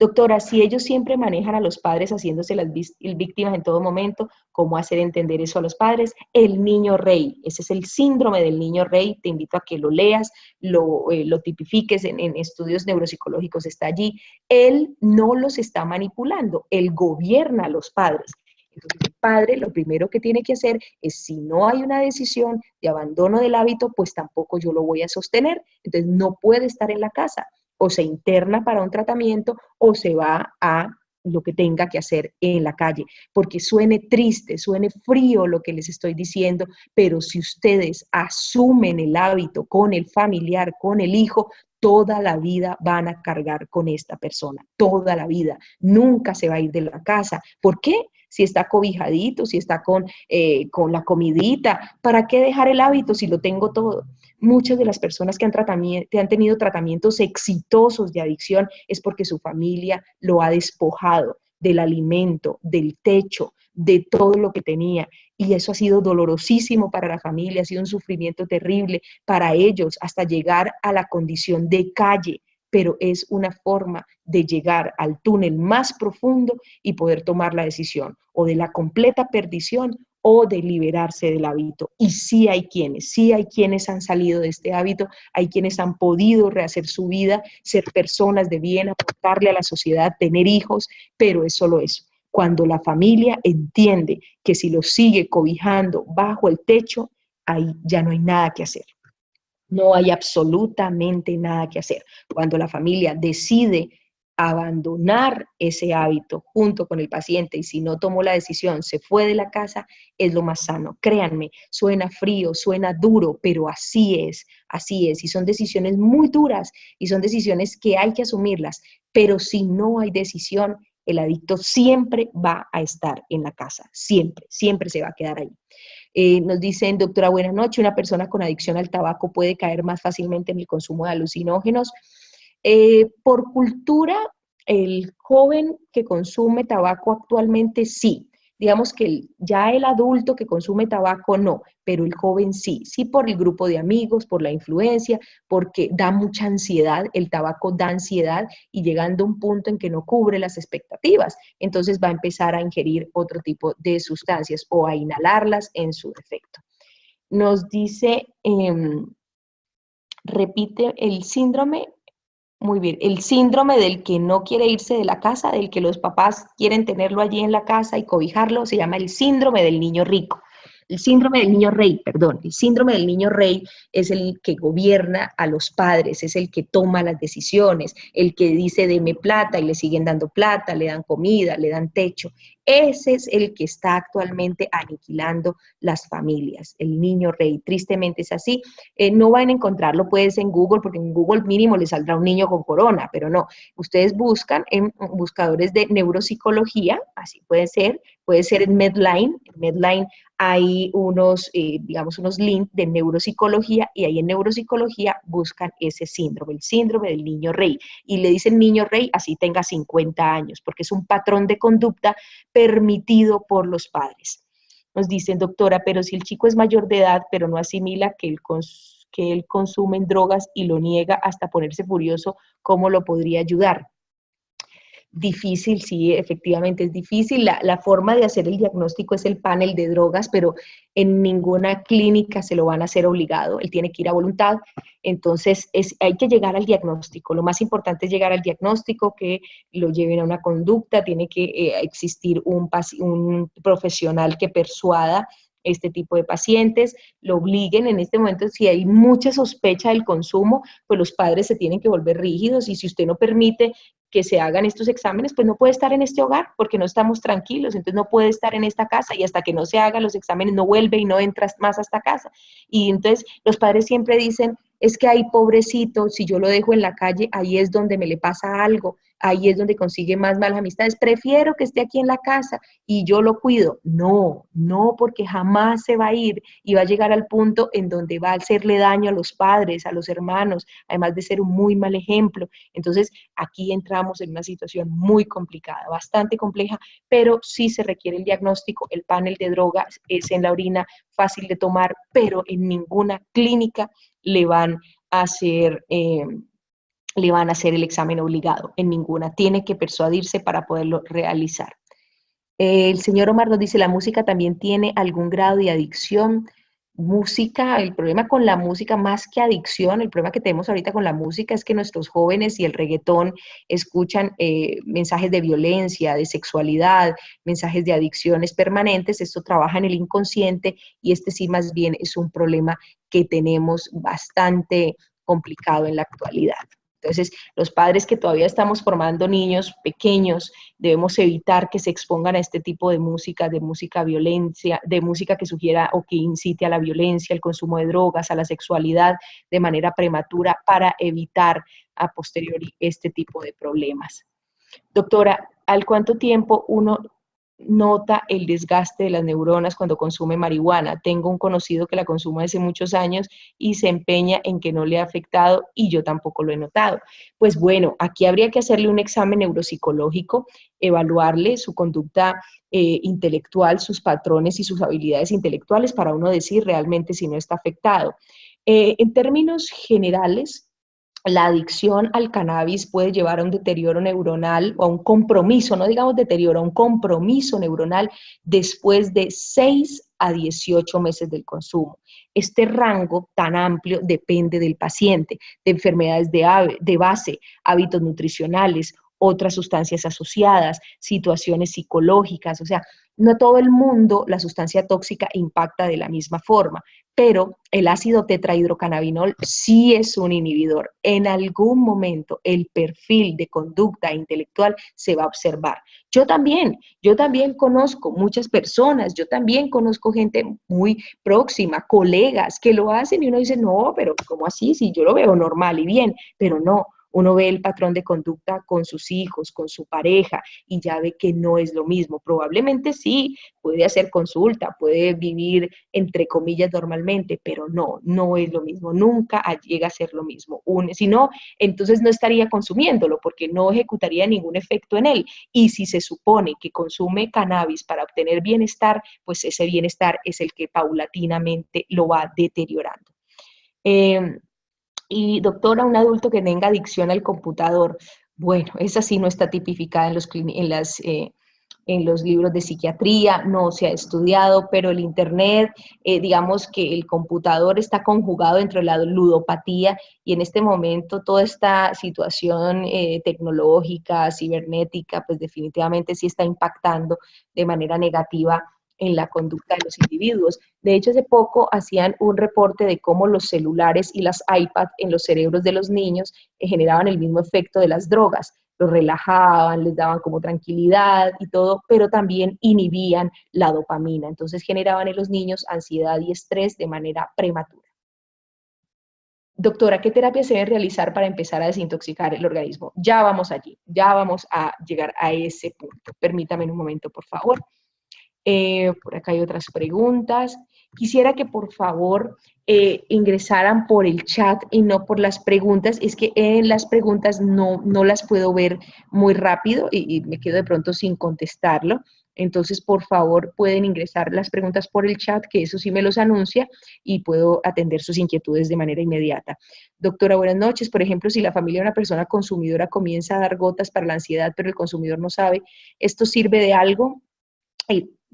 Doctora, si ellos siempre manejan a los padres haciéndose las víctimas en todo momento, ¿cómo hacer entender eso a los padres? El niño rey, ese es el síndrome del niño rey, te invito a que lo leas, lo tipifiques en estudios neuropsicológicos, está allí. Él no los está manipulando, él gobierna a los padres. Entonces, el padre lo primero que tiene que hacer es, si no hay una decisión de abandono del hábito, pues tampoco yo lo voy a sostener. Entonces, no puede estar en la casa. O se interna para un tratamiento o se va a lo que tenga que hacer en la calle, porque suene triste, suene frío lo que les estoy diciendo, pero si ustedes asumen el hábito con el familiar, con el hijo, toda la vida van a cargar con esta persona, toda la vida, nunca se va a ir de la casa. ¿Por qué? si está cobijadito, si está con la comidita, ¿para qué dejar el hábito si lo tengo todo? Muchas de las personas que han tenido tratamientos exitosos de adicción es porque su familia lo ha despojado del alimento, del techo, de todo lo que tenía. Y eso ha sido dolorosísimo para la familia, ha sido un sufrimiento terrible para ellos, hasta llegar a la condición de calle, pero es una forma de llegar al túnel más profundo y poder tomar la decisión o de la completa perdición o de liberarse del hábito. Y sí hay quienes han salido de este hábito, hay quienes han podido rehacer su vida, ser personas de bien, aportarle a la sociedad, tener hijos, pero es solo eso. Cuando la familia entiende que si lo sigue cobijando bajo el techo, ahí ya no hay nada que hacer. No hay absolutamente nada que hacer. Cuando la familia decide abandonar ese hábito junto con el paciente y si no tomó la decisión, se fue de la casa, es lo más sano. Créanme, suena frío, suena duro, pero así es, así es. Y son decisiones muy duras y son decisiones que hay que asumirlas, pero si no hay decisión, el adicto siempre va a estar en la casa, siempre, siempre se va a quedar ahí. Nos dicen, doctora, buenas noches, una persona con adicción al tabaco puede caer más fácilmente en el consumo de alucinógenos. Por cultura, el joven que consume tabaco actualmente sí. Digamos que ya el adulto que consume tabaco no, pero el joven sí. Sí por el grupo de amigos, por la influencia, porque da mucha ansiedad, el tabaco da ansiedad y llegando a un punto en que no cubre las expectativas, entonces va a empezar a ingerir otro tipo de sustancias o a inhalarlas en su defecto. Nos dice, repite el síndrome. Muy bien, el síndrome del que no quiere irse de la casa, del que los papás quieren tenerlo allí en la casa y cobijarlo, se llama el síndrome del niño rico. El síndrome del niño rey, perdón, el síndrome del niño rey es el que gobierna a los padres, es el que toma las decisiones, el que dice deme plata y le siguen dando plata, le dan comida, le dan techo. Ese es el que está actualmente aniquilando las familias, el niño rey. Tristemente es así. No van a encontrarlo pues en Google, porque en Google mínimo les saldrá un niño con corona, pero no. Ustedes buscan en buscadores de neuropsicología, así puede ser en Medline. En Medline hay unos, digamos, unos links de neuropsicología y ahí en neuropsicología buscan ese síndrome, el síndrome del niño rey. Y le dicen niño rey así tenga 50 años, porque es un patrón de conducta permitido por los padres. Nos dicen, doctora, pero si el chico es mayor de edad, pero no asimila que él consume drogas y lo niega hasta ponerse furioso, ¿cómo lo podría ayudar? Difícil, sí, efectivamente es difícil. La forma de hacer el diagnóstico es el panel de drogas, pero en ninguna clínica se lo van a hacer obligado. Él tiene que ir a voluntad. Entonces, hay que llegar al diagnóstico. Lo más importante es llegar al diagnóstico, que lo lleven a una conducta. Tiene que existir un profesional que persuada este tipo de pacientes, lo obliguen en este momento, si hay mucha sospecha del consumo, pues los padres se tienen que volver rígidos y si usted no permite que se hagan estos exámenes, pues no puede estar en este hogar porque no estamos tranquilos, entonces no puede estar en esta casa y hasta que no se hagan los exámenes no vuelve y no entra más a esta casa. Y entonces los padres siempre dicen, es que ahí pobrecito, si yo lo dejo en la calle, ahí es donde me le pasa algo, ahí es donde consigue más malas amistades, prefiero que esté aquí en la casa y yo lo cuido. No, no, porque jamás se va a ir y va a llegar al punto en donde va a hacerle daño a los padres, a los hermanos, además de ser un muy mal ejemplo. Entonces, aquí entramos en una situación muy complicada, bastante compleja, pero sí se requiere el diagnóstico. El panel de drogas es en la orina, fácil de tomar, pero en ninguna clínica le van a hacer, el examen obligado, en ninguna. Tiene que persuadirse para poderlo realizar. El señor Omar nos dice, ¿la música también tiene algún grado de adicción? Música, el problema con la música, más que adicción, el problema que tenemos ahorita con la música es que nuestros jóvenes y el reggaetón escuchan mensajes de violencia, de sexualidad, mensajes de adicciones permanentes. Esto trabaja en el inconsciente y este sí más bien es un problema que tenemos bastante complicado en la actualidad. Entonces, los padres que todavía estamos formando niños pequeños, debemos evitar que se expongan a este tipo de música violencia, de música que sugiera o que incite a la violencia, al consumo de drogas, a la sexualidad de manera prematura para evitar a posteriori este tipo de problemas. Doctora, ¿al cuánto tiempo uno nota el desgaste de las neuronas cuando consume marihuana. Tengo un conocido que la consume hace muchos años y se empeña en que no le ha afectado y yo tampoco lo he notado. Pues bueno, aquí habría que hacerle un examen neuropsicológico, evaluarle su conducta intelectual, sus patrones y sus habilidades intelectuales para uno decir realmente si no está afectado. En términos generales, la adicción al cannabis puede llevar a un deterioro neuronal o a un compromiso, no digamos deterioro, a un compromiso neuronal después de 6 a 18 meses del consumo. Este rango tan amplio depende del paciente, de enfermedades de base, hábitos nutricionales, otras sustancias asociadas, situaciones psicológicas, o sea, no todo el mundo la sustancia tóxica impacta de la misma forma, pero el ácido tetrahidrocannabinol sí es un inhibidor. En algún momento el perfil de conducta intelectual se va a observar. Yo también conozco muchas personas, yo también conozco gente muy próxima, colegas que lo hacen y uno dice, no, pero ¿cómo así? Si yo lo veo normal y bien, pero no. Uno ve el patrón de conducta con sus hijos, con su pareja, y ya ve que no es lo mismo. Probablemente sí, puede hacer consulta, puede vivir entre comillas normalmente, pero no, no es lo mismo, nunca llega a ser lo mismo. Si no, entonces no estaría consumiéndolo porque no ejecutaría ningún efecto en él. Y si se supone que consume cannabis para obtener bienestar, pues ese bienestar es el que paulatinamente lo va deteriorando. Eh, y doctora, un adulto que tenga adicción al computador, bueno, esa sí no está tipificada en los libros de psiquiatría, no se ha estudiado, pero el Internet, digamos que el computador está conjugado dentro de la ludopatía y en este momento toda esta situación tecnológica, cibernética, pues definitivamente sí está impactando de manera negativa en la conducta de los individuos. De hecho, hace poco hacían un reporte de cómo los celulares y las iPad en los cerebros de los niños generaban el mismo efecto de las drogas. Los relajaban, les daban como tranquilidad y todo, pero también inhibían la dopamina. Entonces generaban en los niños ansiedad y estrés de manera prematura. Doctora, ¿qué terapias se deben realizar para empezar a desintoxicar el organismo? Ya vamos allí, ya vamos a llegar a ese punto. Permítame un momento, por favor. Por acá hay otras preguntas. Quisiera que por favor ingresaran por el chat y no por las preguntas. Es que en las preguntas no las puedo ver muy rápido y me quedo de pronto sin contestarlo. Entonces, por favor, pueden ingresar las preguntas por el chat, que eso sí me los anuncia y puedo atender sus inquietudes de manera inmediata. Doctora, buenas noches. Por ejemplo, si la familia de una persona consumidora comienza a dar gotas para la ansiedad, pero el consumidor no sabe, ¿esto sirve de algo?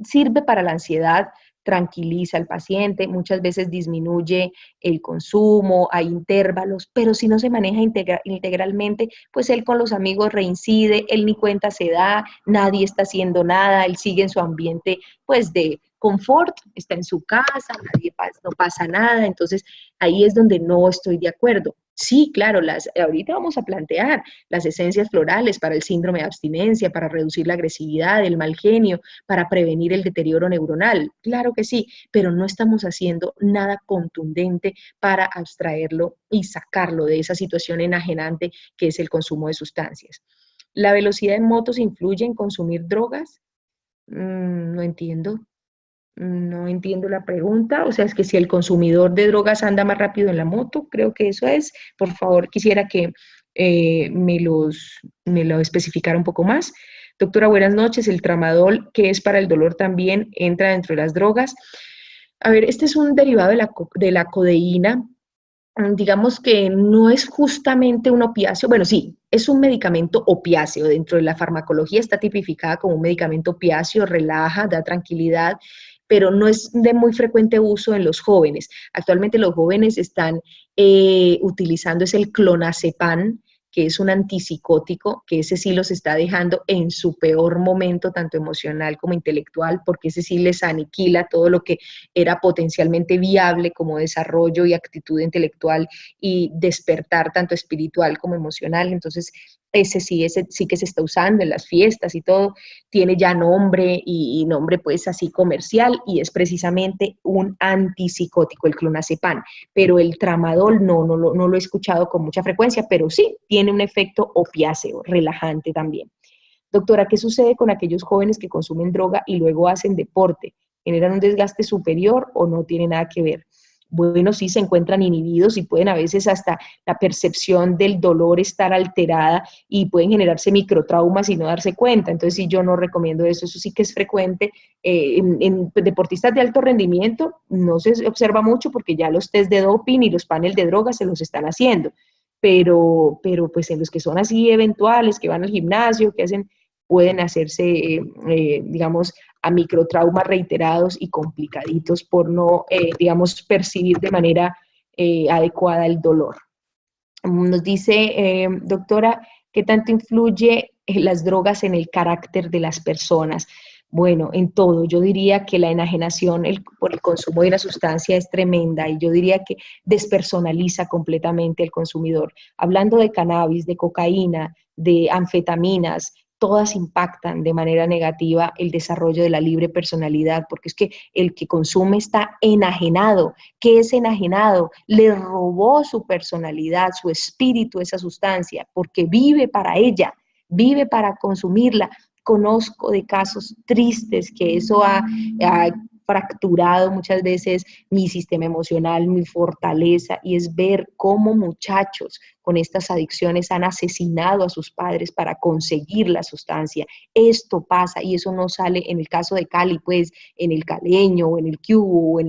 Sirve para la ansiedad, tranquiliza al paciente, muchas veces disminuye el consumo, hay intervalos, pero si no se maneja integralmente, pues él con los amigos reincide, él ni cuenta se da, nadie está haciendo nada, él sigue en su ambiente pues de confort, está en su casa, no pasa nada, entonces ahí es donde no estoy de acuerdo. Sí, claro, ahorita vamos a plantear las esencias florales para el síndrome de abstinencia, para reducir la agresividad, el mal genio, para prevenir el deterioro neuronal. Claro que sí, pero no estamos haciendo nada contundente para abstraerlo y sacarlo de esa situación enajenante que es el consumo de sustancias. ¿La velocidad en motos influye en consumir drogas? No entiendo. No entiendo la pregunta. O sea, es que si el consumidor de drogas anda más rápido en la moto, creo que eso es. Por favor, quisiera que me lo especificara un poco más. Doctora, buenas noches. El tramadol, que es para el dolor, también entra dentro de las drogas. A ver, este es un derivado de la codeína. Digamos que no es justamente un opiáceo, bueno, sí, es un medicamento opiáceo, dentro de la farmacología está tipificada como un medicamento opiáceo, relaja, da tranquilidad, pero no es de muy frecuente uso en los jóvenes. Actualmente los jóvenes están utilizando es el clonazepam, que es un antipsicótico, que ese sí los está dejando en su peor momento, tanto emocional como intelectual, porque ese sí les aniquila todo lo que era potencialmente viable como desarrollo y actitud intelectual y despertar tanto espiritual como emocional. Entonces, ese sí que se está usando en las fiestas y todo, tiene ya nombre y nombre pues así comercial y es precisamente un antipsicótico, el clonazepam, pero el tramadol no lo he escuchado con mucha frecuencia, pero sí, tiene un efecto opiáceo, relajante también. Doctora, ¿qué sucede con aquellos jóvenes que consumen droga y luego hacen deporte? ¿Generan un desgaste superior o no tiene nada que ver? Bueno, sí se encuentran inhibidos y pueden a veces hasta la percepción del dolor estar alterada y pueden generarse microtraumas y no darse cuenta. Entonces, sí, yo no recomiendo eso. Eso sí que es frecuente. En deportistas de alto rendimiento no se observa mucho porque ya los test de doping y los paneles de drogas se los están haciendo. Pero pues en los que son así eventuales, que van al gimnasio, que hacen, pueden hacerse, digamos, a microtraumas reiterados y complicaditos por no, digamos, percibir de manera adecuada el dolor. Nos dice, doctora, ¿qué tanto influye las drogas en el carácter de las personas? Bueno, en todo. Yo diría que la enajenación por el consumo de una sustancia es tremenda y yo diría que despersonaliza completamente al consumidor. Hablando de cannabis, de cocaína, de anfetaminas, todas impactan de manera negativa el desarrollo de la libre personalidad, porque es que el que consume está enajenado. ¿Qué es enajenado? Le robó su personalidad, su espíritu, esa sustancia, porque vive para ella, vive para consumirla. Conozco de casos tristes que eso ha fracturado muchas veces mi sistema emocional, mi fortaleza, y es ver cómo muchachos con estas adicciones han asesinado a sus padres para conseguir la sustancia. Esto pasa y eso no sale en el caso de Cali, pues en el Caleño o en el Cubo,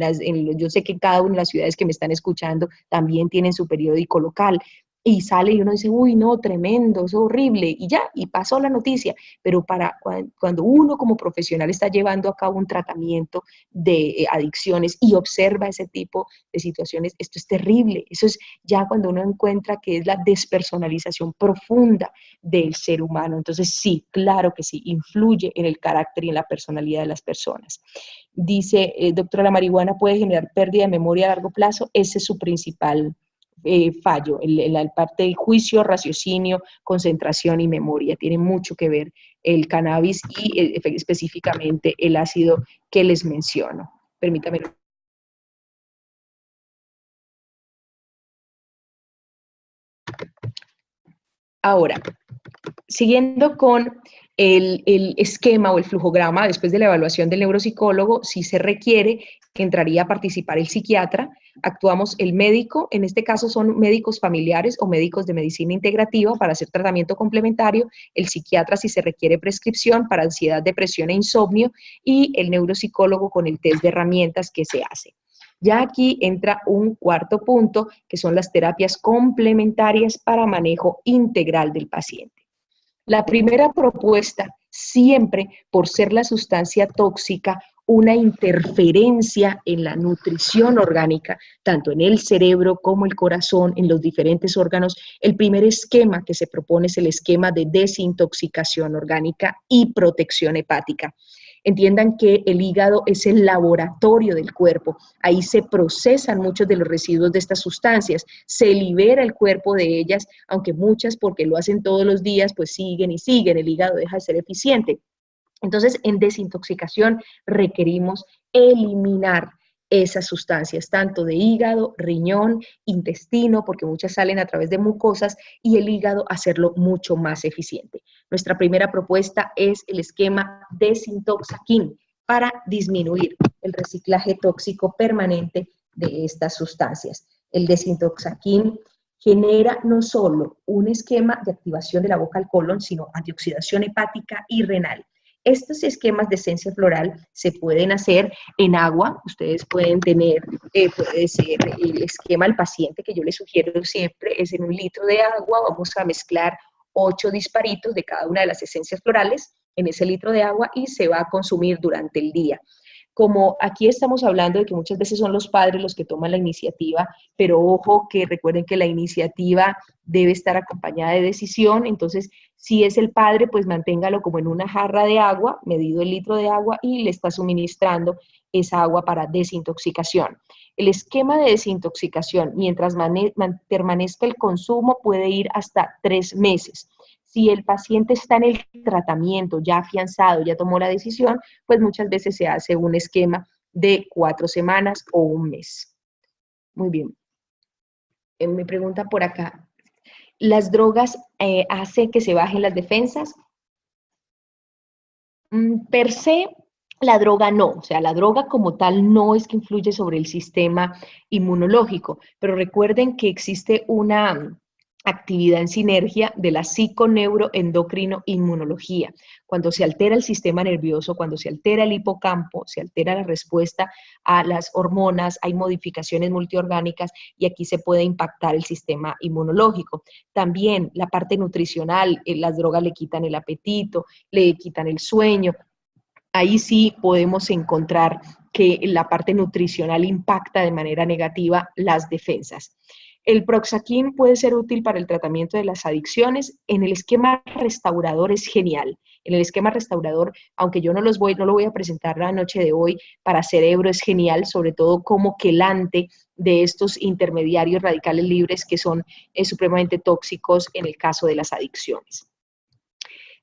yo sé que cada una de las ciudades que me están escuchando también tienen su periódico local. Y sale y uno dice, uy, no, tremendo, es horrible, y ya, y pasó la noticia. Pero cuando uno como profesional está llevando a cabo un tratamiento de adicciones y observa ese tipo de situaciones, esto es terrible. Eso es ya cuando uno encuentra que es la despersonalización profunda del ser humano. Entonces, sí, claro que sí, influye en el carácter y en la personalidad de las personas. Dice, doctora, ¿la marihuana puede generar pérdida de memoria a largo plazo? Ese es su principal fallo, la parte del juicio, raciocinio, concentración y memoria. Tiene mucho que ver el cannabis y específicamente el ácido que les menciono. Permítame. Ahora, siguiendo con el esquema o el flujograma, después de la evaluación del neuropsicólogo, si se requiere, entraría a participar el psiquiatra, actuamos el médico, en este caso son médicos familiares o médicos de medicina integrativa para hacer tratamiento complementario, el psiquiatra si se requiere prescripción para ansiedad, depresión e insomnio, y el neuropsicólogo con el test de herramientas que se hace. Ya aquí entra un cuarto punto, que son las terapias complementarias para manejo integral del paciente. La primera propuesta, siempre por ser la sustancia tóxica, una interferencia en la nutrición orgánica, tanto en el cerebro como el corazón, en los diferentes órganos. El primer esquema que se propone es el esquema de desintoxicación orgánica y protección hepática. Entiendan que el hígado es el laboratorio del cuerpo. Ahí se procesan muchos de los residuos de estas sustancias, se libera el cuerpo de ellas, aunque muchas, porque lo hacen todos los días, pues siguen y siguen, el hígado deja de ser eficiente. Entonces, en desintoxicación requerimos eliminar esas sustancias, tanto de hígado, riñón, intestino, porque muchas salen a través de mucosas, y el hígado hacerlo mucho más eficiente. Nuestra primera propuesta es el esquema Desintoxaquin para disminuir el reciclaje tóxico permanente de estas sustancias. El Desintoxaquin genera no solo un esquema de activación de la boca al colon, sino antioxidación hepática y renal. Estos esquemas de esencia floral se pueden hacer en agua. Ustedes pueden tener, puede ser el esquema al paciente que yo les sugiero siempre, es en 1 litro de agua, vamos a mezclar 8 disparitos de cada una de las esencias florales en ese litro de agua y se va a consumir durante el día. Como aquí estamos hablando de que muchas veces son los padres los que toman la iniciativa, pero ojo que recuerden que la iniciativa debe estar acompañada de decisión, entonces si es el padre, pues manténgalo como en una jarra de agua, medido el litro de agua y le está suministrando esa agua para desintoxicación. El esquema de desintoxicación, mientras permanezca el consumo, puede ir hasta 3 meses. Si el paciente está en el tratamiento, ya afianzado, ya tomó la decisión, pues muchas veces se hace un esquema de 4 semanas o 1 mes. Muy bien. Me pregunta por acá, ¿las drogas hacen que se bajen las defensas? Per se, la droga no, o sea, la droga como tal no es que influye sobre el sistema inmunológico, pero recuerden que existe una actividad en sinergia de la psiconeuroendocrino-inmunología. Cuando se altera el sistema nervioso, cuando se altera el hipocampo, se altera la respuesta a las hormonas, hay modificaciones multiorgánicas y aquí se puede impactar el sistema inmunológico. También la parte nutricional, las drogas le quitan el apetito, le quitan el sueño. Ahí sí podemos encontrar que la parte nutricional impacta de manera negativa las defensas. El Proxaquin puede ser útil para el tratamiento de las adicciones. En el esquema restaurador es genial. En el esquema restaurador, aunque yo no lo voy a presentar la noche de hoy, para cerebro es genial, sobre todo como quelante de estos intermediarios radicales libres que son supremamente tóxicos en el caso de las adicciones.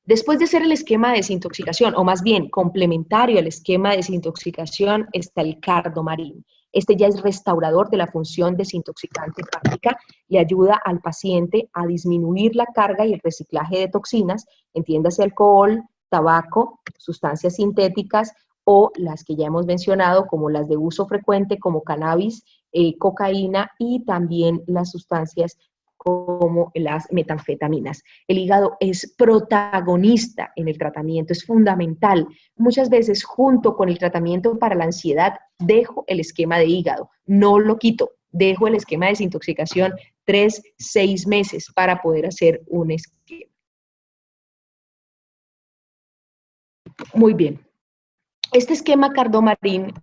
Después de hacer el esquema de desintoxicación, o más bien complementario al esquema de desintoxicación, está el cardomarín. Este ya es restaurador de la función desintoxicante hepática, le ayuda al paciente a disminuir la carga y el reciclaje de toxinas, entiéndase alcohol, tabaco, sustancias sintéticas o las que ya hemos mencionado, como las de uso frecuente, como cannabis, cocaína y también las sustancias como las metanfetaminas. El hígado es protagonista en el tratamiento, es fundamental. Muchas veces junto con el tratamiento para la ansiedad, dejo el esquema de hígado, no lo quito, dejo el esquema de desintoxicación 3, 6 meses para poder hacer un esquema. Muy bien. Este esquema cardomarín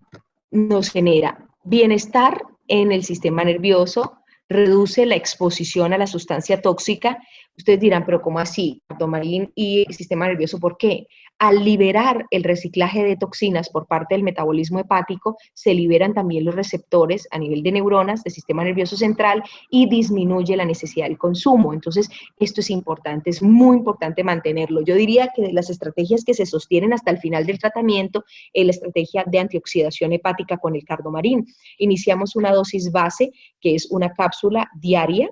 nos genera bienestar en el sistema nervioso, reduce la exposición a la sustancia tóxica. Ustedes dirán, pero ¿cómo así? Cardomarín y el sistema nervioso, ¿por qué? Al liberar el reciclaje de toxinas por parte del metabolismo hepático, se liberan también los receptores a nivel de neuronas del sistema nervioso central y disminuye la necesidad del consumo. Entonces, esto es importante, es muy importante mantenerlo. Yo diría que de las estrategias que se sostienen hasta el final del tratamiento, la estrategia de antioxidación hepática con el cardomarín. Iniciamos una dosis base, que es una cápsula diaria,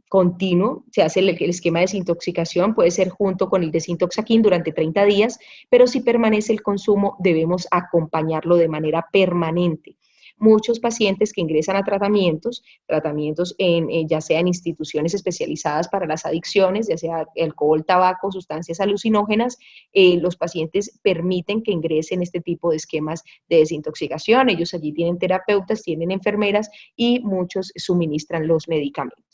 continuo, se hace el esquema de desintoxicación, puede ser junto con el desintoxaquín durante 30 días, pero si permanece el consumo debemos acompañarlo de manera permanente. Muchos pacientes que ingresan a tratamientos ya sea en instituciones especializadas para las adicciones, ya sea alcohol, tabaco, sustancias alucinógenas, los pacientes permiten que ingresen este tipo de esquemas de desintoxicación. Ellos allí tienen terapeutas, tienen enfermeras y muchos suministran los medicamentos.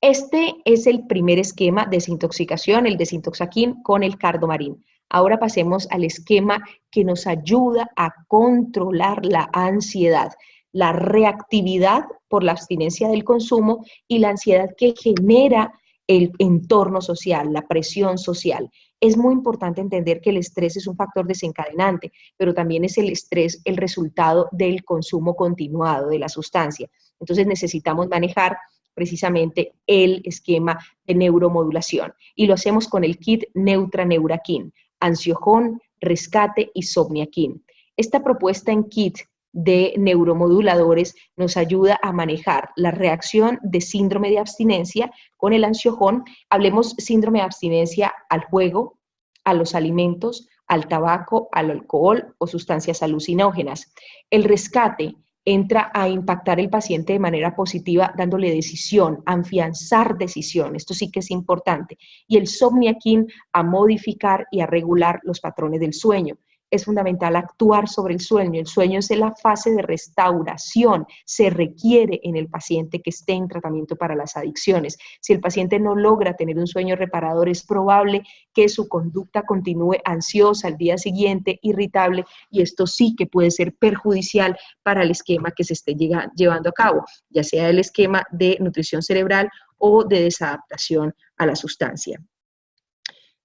Este es el primer esquema de desintoxicación, el desintoxaquín con el cardomarín. Ahora pasemos al esquema que nos ayuda a controlar la ansiedad, la reactividad por la abstinencia del consumo y la ansiedad que genera el entorno social, la presión social. Es muy importante entender que el estrés es un factor desencadenante, pero también es el estrés el resultado del consumo continuado de la sustancia. Entonces necesitamos manejar precisamente el esquema de neuromodulación. Y lo hacemos con el kit Neutraneuraquin, ansiojón, rescate y somniaquin. Esta propuesta en kit de neuromoduladores nos ayuda a manejar la reacción de síndrome de abstinencia con el ansiojón. Hablemos síndrome de abstinencia al juego, a los alimentos, al tabaco, al alcohol o sustancias alucinógenas. El rescate entra a impactar el paciente de manera positiva, dándole decisión, a afianzar decisión, esto sí que es importante, y el somniaquin a modificar y a regular los patrones del sueño. Es fundamental actuar sobre el sueño es la fase de restauración, se requiere en el paciente que esté en tratamiento para las adicciones. Si el paciente no logra tener un sueño reparador, es probable que su conducta continúe ansiosa al día siguiente, irritable, y esto sí que puede ser perjudicial para el esquema que se esté llevando a cabo, ya sea el esquema de nutrición cerebral o de desadaptación a la sustancia.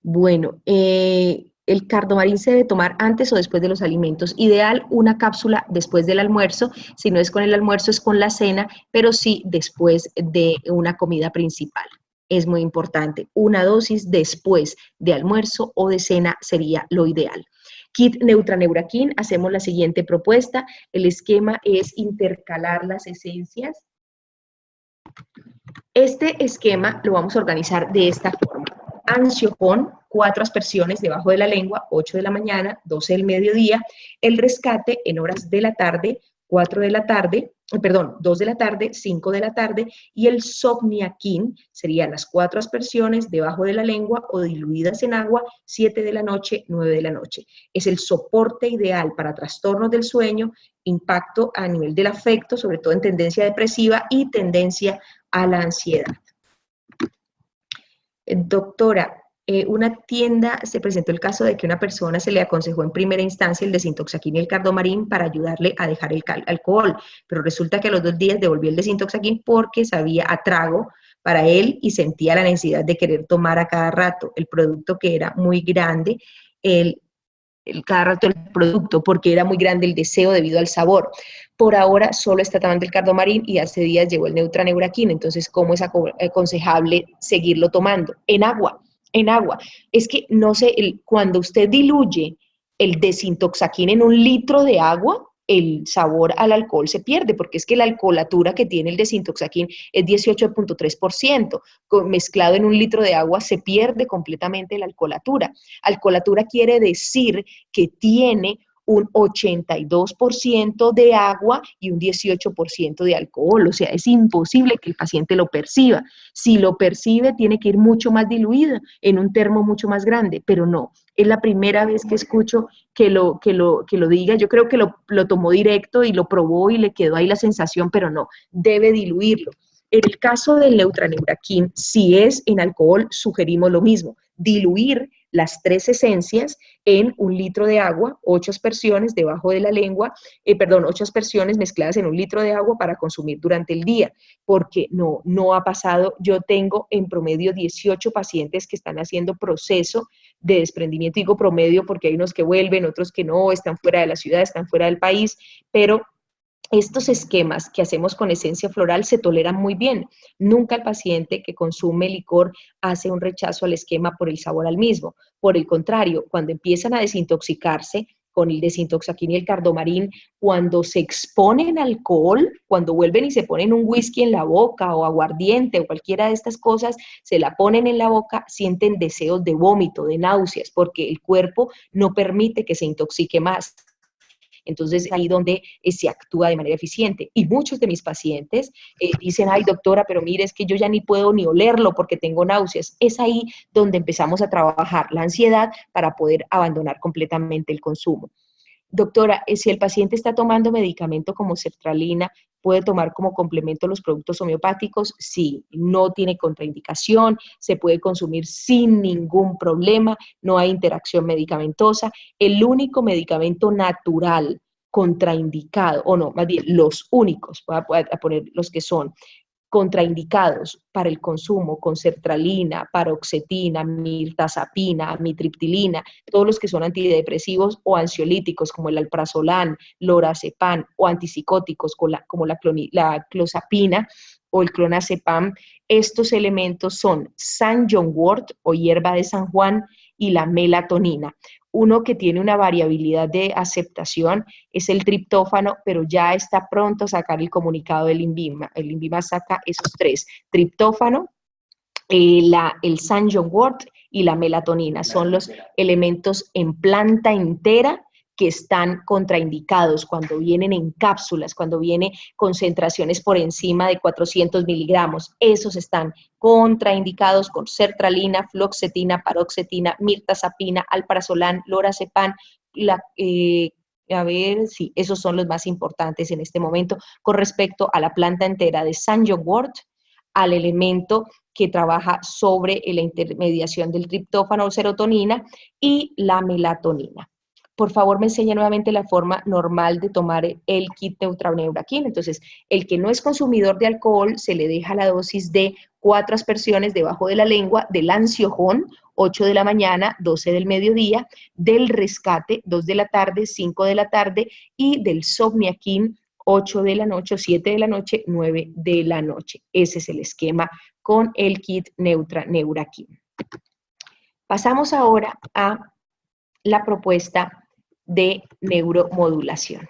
Bueno, el cardomarín se debe tomar antes o después de los alimentos. Ideal una cápsula después del almuerzo. Si no es con el almuerzo, es con la cena, pero sí después de una comida principal. Es muy importante. Una dosis después de almuerzo o de cena sería lo ideal. Kit Neutraneuraquin, hacemos la siguiente propuesta. El esquema es intercalar las esencias. Este esquema lo vamos a organizar de esta forma. Ansiojón, 4 aspersiones debajo de la lengua, 8 de la mañana, 12 del mediodía, el rescate en horas de la tarde, 4 de la tarde, perdón, 2 de la tarde, 5 de la tarde, y el Sopniaquín serían las 4 aspersiones debajo de la lengua o diluidas en agua, 7 de la noche, 9 de la noche. Es el soporte ideal para trastornos del sueño, impacto a nivel del afecto, sobre todo en tendencia depresiva y tendencia a la ansiedad. Doctora, una tienda se presentó el caso de que una persona se le aconsejó en primera instancia el desintoxaquín y el cardomarín para ayudarle a dejar el alcohol, pero resulta que a los 2 días devolvió el desintoxaquín porque sabía a trago para él y sentía la necesidad de querer tomar a cada rato el producto que era muy grande, cada rato el producto porque era muy grande el deseo debido al sabor. Por ahora solo está tomando el cardomarín y hace días llegó el Neutraneuraquín, entonces ¿cómo es aconsejable seguirlo tomando? En agua, en agua. Es que no sé, cuando usted diluye el desintoxaquín en 1 litro de agua, el sabor al alcohol se pierde, porque es que la alcoholatura que tiene el desintoxaquín es 18.3%, mezclado en 1 litro de agua se pierde completamente la alcoholatura. Alcoholatura quiere decir que tiene un 82% de agua y un 18% de alcohol, o sea, es imposible que el paciente lo perciba. Si lo percibe, tiene que ir mucho más diluida, en un termo mucho más grande, pero no. Es la primera vez que escucho que lo diga. Yo creo que lo tomó directo y lo probó y le quedó ahí la sensación, pero no, debe diluirlo. En el caso del Neutraneuraquín, si es en alcohol, sugerimos lo mismo, diluir las 3 esencias en 1 litro de agua, 8 aspersiones debajo de la lengua, 8 aspersiones mezcladas en 1 litro de agua para consumir durante el día, porque no ha pasado. Yo tengo en promedio 18 pacientes que están haciendo proceso de desprendimiento, digo promedio porque hay unos que vuelven, otros que no, están fuera de la ciudad, están fuera del país, pero estos esquemas que hacemos con esencia floral se toleran muy bien. Nunca el paciente que consume licor hace un rechazo al esquema por el sabor al mismo. Por el contrario, cuando empiezan a desintoxicarse con el desintoxaquín y el cardomarín, cuando se exponen al alcohol, cuando vuelven y se ponen un whisky en la boca o aguardiente o cualquiera de estas cosas, se la ponen en la boca, sienten deseos de vómito, de náuseas, porque el cuerpo no permite que se intoxique más. Entonces, ahí donde se actúa de manera eficiente. Y muchos de mis pacientes dicen, ay, doctora, pero mire, es que yo ya ni puedo ni olerlo porque tengo náuseas. Es ahí donde empezamos a trabajar la ansiedad para poder abandonar completamente el consumo. Doctora, si el paciente está tomando medicamento como sertralina, ¿puede tomar como complemento los productos homeopáticos? Sí, no tiene contraindicación, se puede consumir sin ningún problema, no hay interacción medicamentosa. El único medicamento natural contraindicado, o no, más bien los únicos, voy a poner los que son contraindicados para el consumo con sertralina, paroxetina, mirtazapina, amitriptilina, todos los que son antidepresivos o ansiolíticos como el alprazolam, lorazepam o antipsicóticos como la clozapina o el clonazepam. Estos elementos son San John wort o hierba de San Juan y la melatonina. Uno que tiene una variabilidad de aceptación es el triptófano, pero ya está pronto a sacar el comunicado del INVIMA. El INVIMA saca esos 3, triptófano, el San John wort y la melatonina. Son los elementos en planta entera que están contraindicados cuando vienen en cápsulas, cuando vienen concentraciones por encima de 400 miligramos. Esos están contraindicados con sertralina, fluoxetina, paroxetina, mirtazapina, alprazolam, lorazepam, sí, esos son los más importantes en este momento con respecto a la planta entera de San John wort, al elemento que trabaja sobre la intermediación del triptófano o serotonina y la melatonina. Por favor, me enseña nuevamente la forma normal de tomar el kit Neutraneuraquín. Entonces, el que no es consumidor de alcohol, se le deja la dosis de 4 aspersiones debajo de la lengua, del ansiojón, 8 de la mañana, 12 del mediodía, del rescate, 2 de la tarde, 5 de la tarde, y del Sopniaquín, 8 de la noche, 7 de la noche, 9 de la noche. Ese es el esquema con el kit Neutraneuraquín. Pasamos ahora a la propuesta de neuromodulación.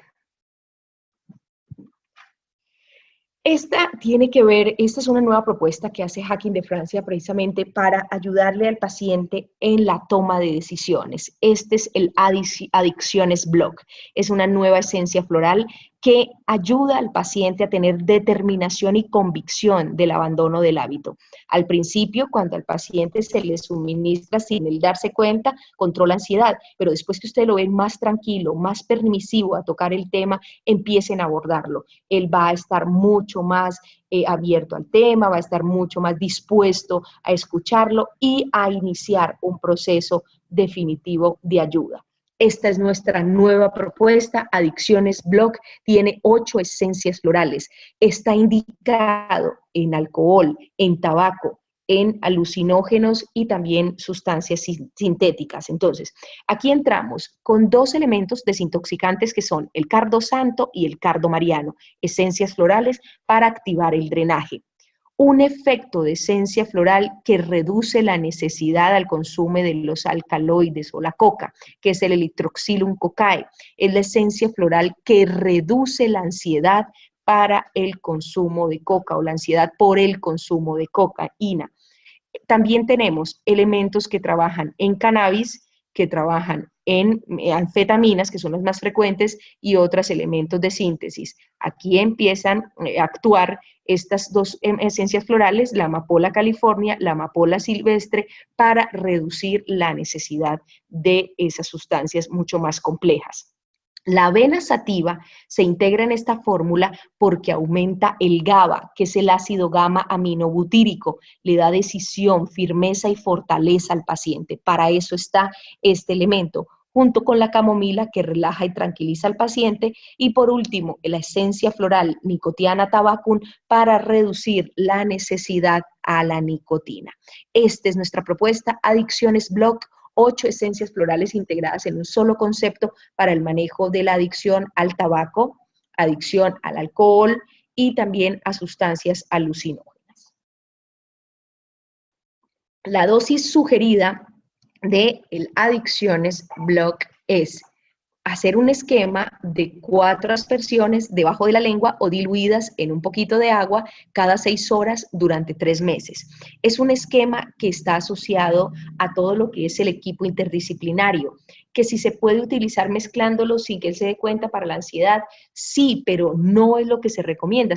Esta tiene que ver, esta es una nueva propuesta que hace Hacking de Francia precisamente para ayudarle al paciente en la toma de decisiones. Este es el Adicciones Block. Es una nueva esencia floral que ayuda al paciente a tener determinación y convicción del abandono del hábito. Al principio, cuando al paciente se le suministra sin él darse cuenta, controla ansiedad, pero después que usted lo ve más tranquilo, más permisivo a tocar el tema, empiecen a abordarlo. Él va a estar mucho más abierto al tema, va a estar mucho más dispuesto a escucharlo y a iniciar un proceso definitivo de ayuda. Esta es nuestra nueva propuesta, Adicciones Block, tiene 8 esencias florales. Está indicado en alcohol, en tabaco, en alucinógenos y también sustancias sintéticas. Entonces, aquí entramos con 2 elementos desintoxicantes que son el cardo santo y el cardo mariano, esencias florales para activar el drenaje. Un efecto de esencia floral que reduce la necesidad al consumo de los alcaloides o la coca, que es el Erythrocylum cocae. Es la esencia floral que reduce la ansiedad para el consumo de coca o la ansiedad por el consumo de cocaína. También tenemos elementos que trabajan en cannabis, que trabajan en anfetaminas, que son las más frecuentes, y otros elementos de síntesis. Aquí empiezan a actuar estas 2 esencias florales, la amapola california, la amapola silvestre, para reducir la necesidad de esas sustancias mucho más complejas. La avena sativa se integra en esta fórmula porque aumenta el GABA, que es el ácido gamma aminobutírico, le da decisión, firmeza y fortaleza al paciente. Para eso está este elemento, junto con la camomila que relaja y tranquiliza al paciente, y por último, la esencia floral Nicotiana tabacum para reducir la necesidad a la nicotina. Esta es nuestra propuesta, Adicciones Block, 8 esencias florales integradas en un solo concepto para el manejo de la adicción al tabaco, adicción al alcohol y también a sustancias alucinógenas. La dosis sugerida de el Adicciones Block es hacer un esquema de 4 aspersiones debajo de la lengua o diluidas en un poquito de agua cada 6 horas durante 3 meses. Es un esquema que está asociado a todo lo que es el equipo interdisciplinario, que si se puede utilizar mezclándolo sin que él se dé cuenta para la ansiedad, sí, pero no es lo que se recomienda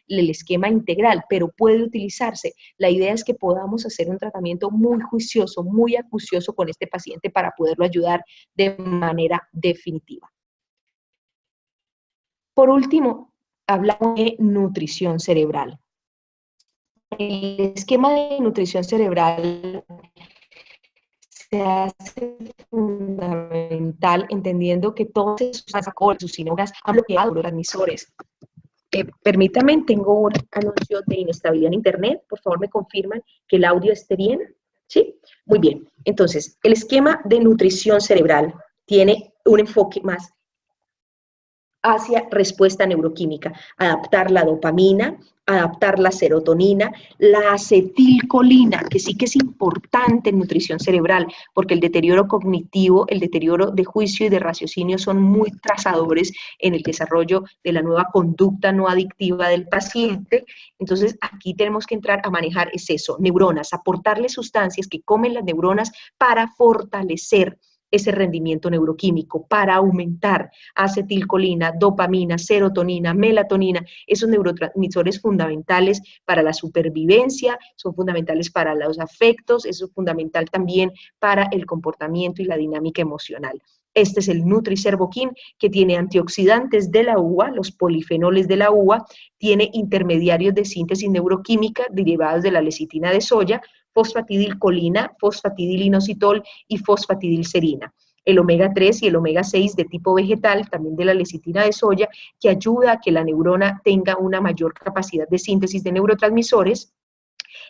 el esquema integral, pero puede utilizarse. La idea es que podamos hacer un tratamiento muy juicioso, muy acucioso con este paciente para poderlo ayudar de manera definitiva. Por último, hablamos de nutrición cerebral. El esquema de nutrición cerebral se hace fundamental entendiendo que todas esas alucinógenas han bloqueado los transmisores. Permítame, tengo un anuncio de inestabilidad en internet. Por favor, me confirman que el audio esté bien. ¿Sí? Muy bien. Entonces, el esquema de nutrición cerebral tiene un enfoque más hacia respuesta neuroquímica, adaptar la dopamina, adaptar la serotonina, la acetilcolina, que sí que es importante en nutrición cerebral, porque el deterioro cognitivo, el deterioro de juicio y de raciocinio son muy trazadores en el desarrollo de la nueva conducta no adictiva del paciente. Entonces, aquí tenemos que entrar a manejar es eso, neuronas, aportarle sustancias que comen las neuronas para fortalecer ese rendimiento neuroquímico, para aumentar acetilcolina, dopamina, serotonina, melatonina, esos neurotransmisores fundamentales para la supervivencia, son fundamentales para los afectos, eso es fundamental también para el comportamiento y la dinámica emocional. Este es el Nutricervoquin, que tiene antioxidantes de la uva, los polifenoles de la uva, tiene intermediarios de síntesis neuroquímica derivados de la lecitina de soya, fosfatidilcolina, fosfatidilinositol y fosfatidilserina. El omega 3 y el omega 6 de tipo vegetal, también de la lecitina de soya, que ayuda a que la neurona tenga una mayor capacidad de síntesis de neurotransmisores.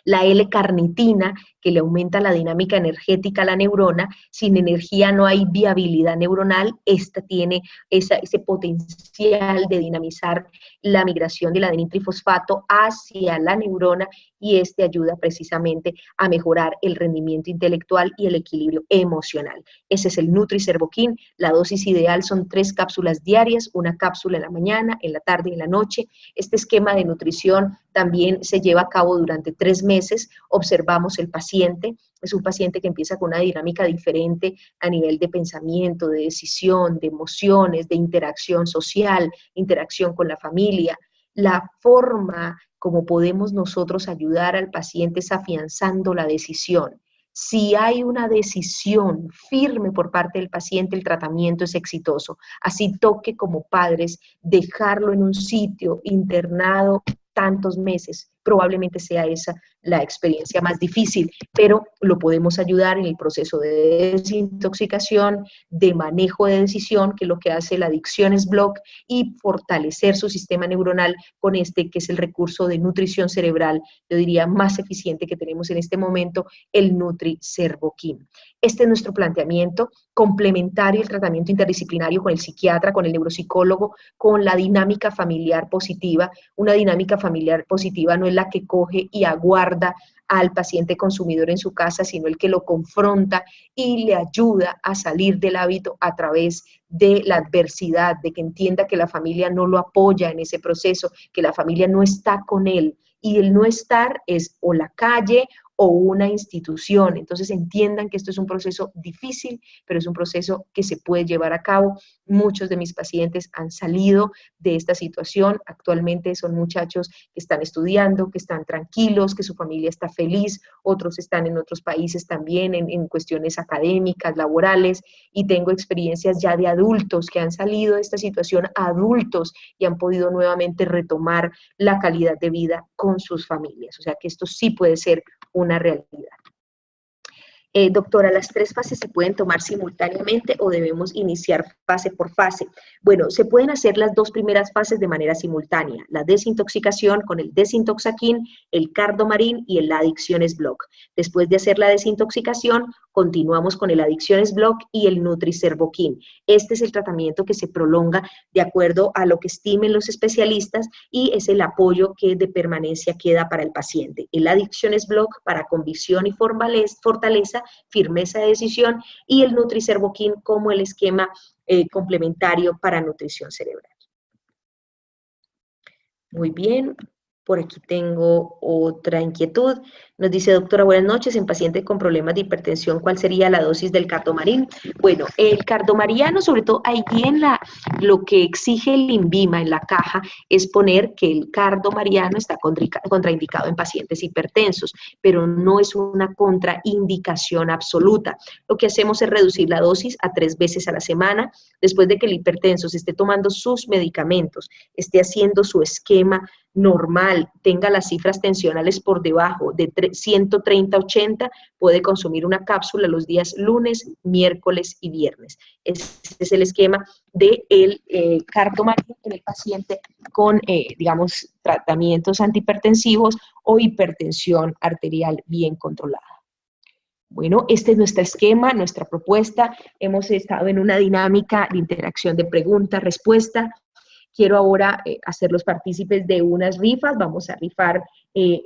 La L-carnitina, que le aumenta la dinámica energética a la neurona. Sin energía no hay viabilidad neuronal. Esta tiene ese potencial de dinamizar la migración del adenina trifosfato hacia la neurona y este ayuda precisamente a mejorar el rendimiento intelectual y el equilibrio emocional. Ese es el Nutri-Cervokin. La dosis ideal son 3 cápsulas diarias, una cápsula en la mañana, en la tarde y en la noche. Este esquema de nutrición también se lleva a cabo durante 3 meses. Observamos el paciente. Es un paciente que empieza con una dinámica diferente a nivel de pensamiento, de decisión, de emociones, de interacción social, interacción con la familia. La forma como podemos nosotros ayudar al paciente es afianzando la decisión. Si hay una decisión firme por parte del paciente, el tratamiento es exitoso. Así toque como padres dejarlo en un sitio internado tantos meses, probablemente sea esa la experiencia más difícil, pero lo podemos ayudar en el proceso de desintoxicación, de manejo de decisión, que es lo que hace la Adicciones Block, y fortalecer su sistema neuronal con este, que es el recurso de nutrición cerebral, yo diría, más eficiente que tenemos en este momento, el Nutri-Cervokin. Este es nuestro planteamiento, complementario el tratamiento interdisciplinario con el psiquiatra, con el neuropsicólogo, con la dinámica familiar positiva. Una dinámica familiar positiva no es la que coge y aguarda al paciente consumidor en su casa, sino el que lo confronta y le ayuda a salir del hábito a través de la adversidad, de que entienda que la familia no lo apoya en ese proceso, que la familia no está con él. Y el no estar es o la calle o una institución. Entonces entiendan que esto es un proceso difícil, pero es un proceso que se puede llevar a cabo. Muchos de mis pacientes han salido de esta situación. Actualmente son muchachos que están estudiando, que están tranquilos, que su familia está feliz. Otros están en otros países también en cuestiones académicas, laborales. Y tengo experiencias ya de adultos que han salido de esta situación, adultos, y han podido nuevamente retomar la calidad de vida con sus familias. O sea que esto sí puede ser una realidad. Doctora, ¿las 3 fases se pueden tomar simultáneamente o debemos iniciar fase por fase? Bueno, se pueden hacer las 2 primeras fases de manera simultánea, la desintoxicación con el Desintoxakin, el Cardomarin y el Adicciones Block. Después de hacer la desintoxicación, continuamos con el Adicciones Block y el Nutri-Cervokin. Este es el tratamiento que se prolonga de acuerdo a lo que estimen los especialistas y es el apoyo que de permanencia queda para el paciente. El Adicciones Block para convicción y fortaleza, firmeza de decisión, y el Nutri-Cervokin como el esquema complementario para nutrición cerebral. Muy bien. Por aquí tengo otra inquietud. Nos dice, doctora, buenas noches, en paciente con problemas de hipertensión, ¿cuál sería la dosis del cardomarín? Bueno, el cardomariano, sobre todo ahí en lo que exige el INVIMA en la caja es poner que el cardomariano está contraindicado en pacientes hipertensos, pero no es una contraindicación absoluta. Lo que hacemos es reducir la dosis a 3 veces a la semana, después de que el hipertenso se esté tomando sus medicamentos, esté haciendo su esquema normal, tenga las cifras tensionales por debajo de 130-80, puede consumir una cápsula los días lunes, miércoles y viernes. Este es el esquema del cardomarín en el paciente con, digamos, tratamientos antihipertensivos o hipertensión arterial bien controlada. Bueno, este es nuestro esquema, nuestra propuesta. Hemos estado en una dinámica de interacción de pregunta-respuesta. Quiero ahora hacerlos partícipes de unas rifas. Vamos a rifar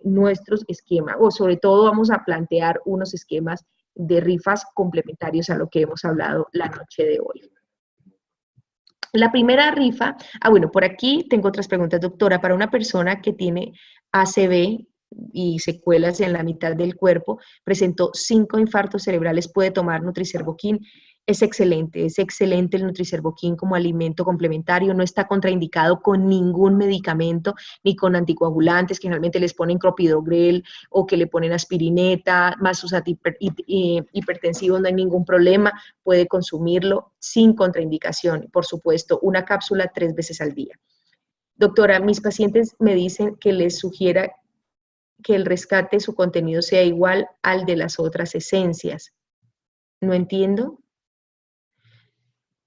nuestros esquemas, o sobre todo vamos a plantear unos esquemas de rifas complementarios a lo que hemos hablado la noche de hoy. La primera rifa, bueno, por aquí tengo otras preguntas, doctora. Para una persona que tiene ACV y secuelas en la mitad del cuerpo, presentó 5 infartos cerebrales, ¿puede tomar Nutri-Cervokin? Es excelente el Nutri-Cervokin como alimento complementario, no está contraindicado con ningún medicamento, ni con anticoagulantes, que generalmente les ponen clopidogrel o que le ponen aspirineta, más sus hipertensivos, no hay ningún problema, puede consumirlo sin contraindicación, por supuesto, una cápsula 3 veces al día. Doctora, mis pacientes me dicen que les sugiera que el rescate, su contenido sea igual al de las otras esencias. No entiendo.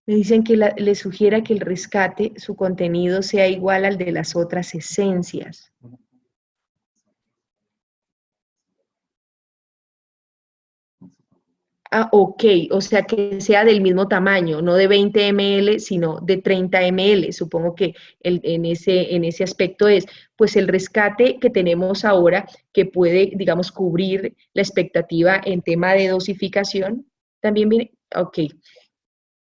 Me dicen que le sugiera que el rescate, su contenido sea igual al de las otras esencias. Ah, ok, o sea que sea del mismo tamaño, no de 20 ml, sino de 30 ml. Supongo que en ese aspecto es, pues el rescate que tenemos ahora, que puede, digamos, cubrir la expectativa en tema de dosificación, también viene, ok,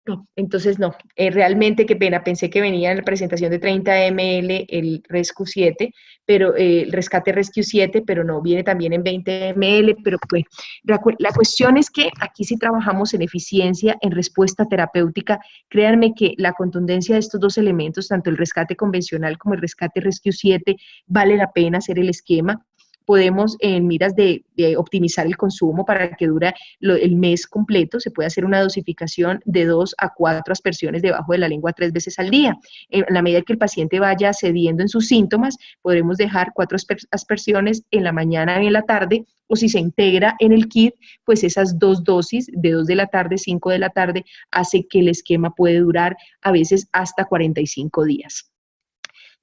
no, entonces no, realmente qué pena, pensé que venía en la presentación de 30 ml el Rescue 7, pero el Rescate Rescue 7, pero no, viene también en 20 ml, pero pues la cuestión es que aquí sí trabajamos en eficiencia, en respuesta terapéutica, créanme que la contundencia de estos dos elementos, tanto el rescate convencional como el Rescate Rescue 7, vale la pena hacer el esquema. Podemos, en miras de optimizar el consumo para que dure el mes completo, se puede hacer una dosificación de 2 a 4 aspersiones debajo de la lengua 3 veces al día. En la medida que el paciente vaya cediendo en sus síntomas, podremos dejar 4 aspersiones en la mañana y en la tarde, o si se integra en el kit, pues esas 2 dosis de 2 de la tarde, 5 de la tarde, hace que el esquema puede durar a veces hasta 45 días.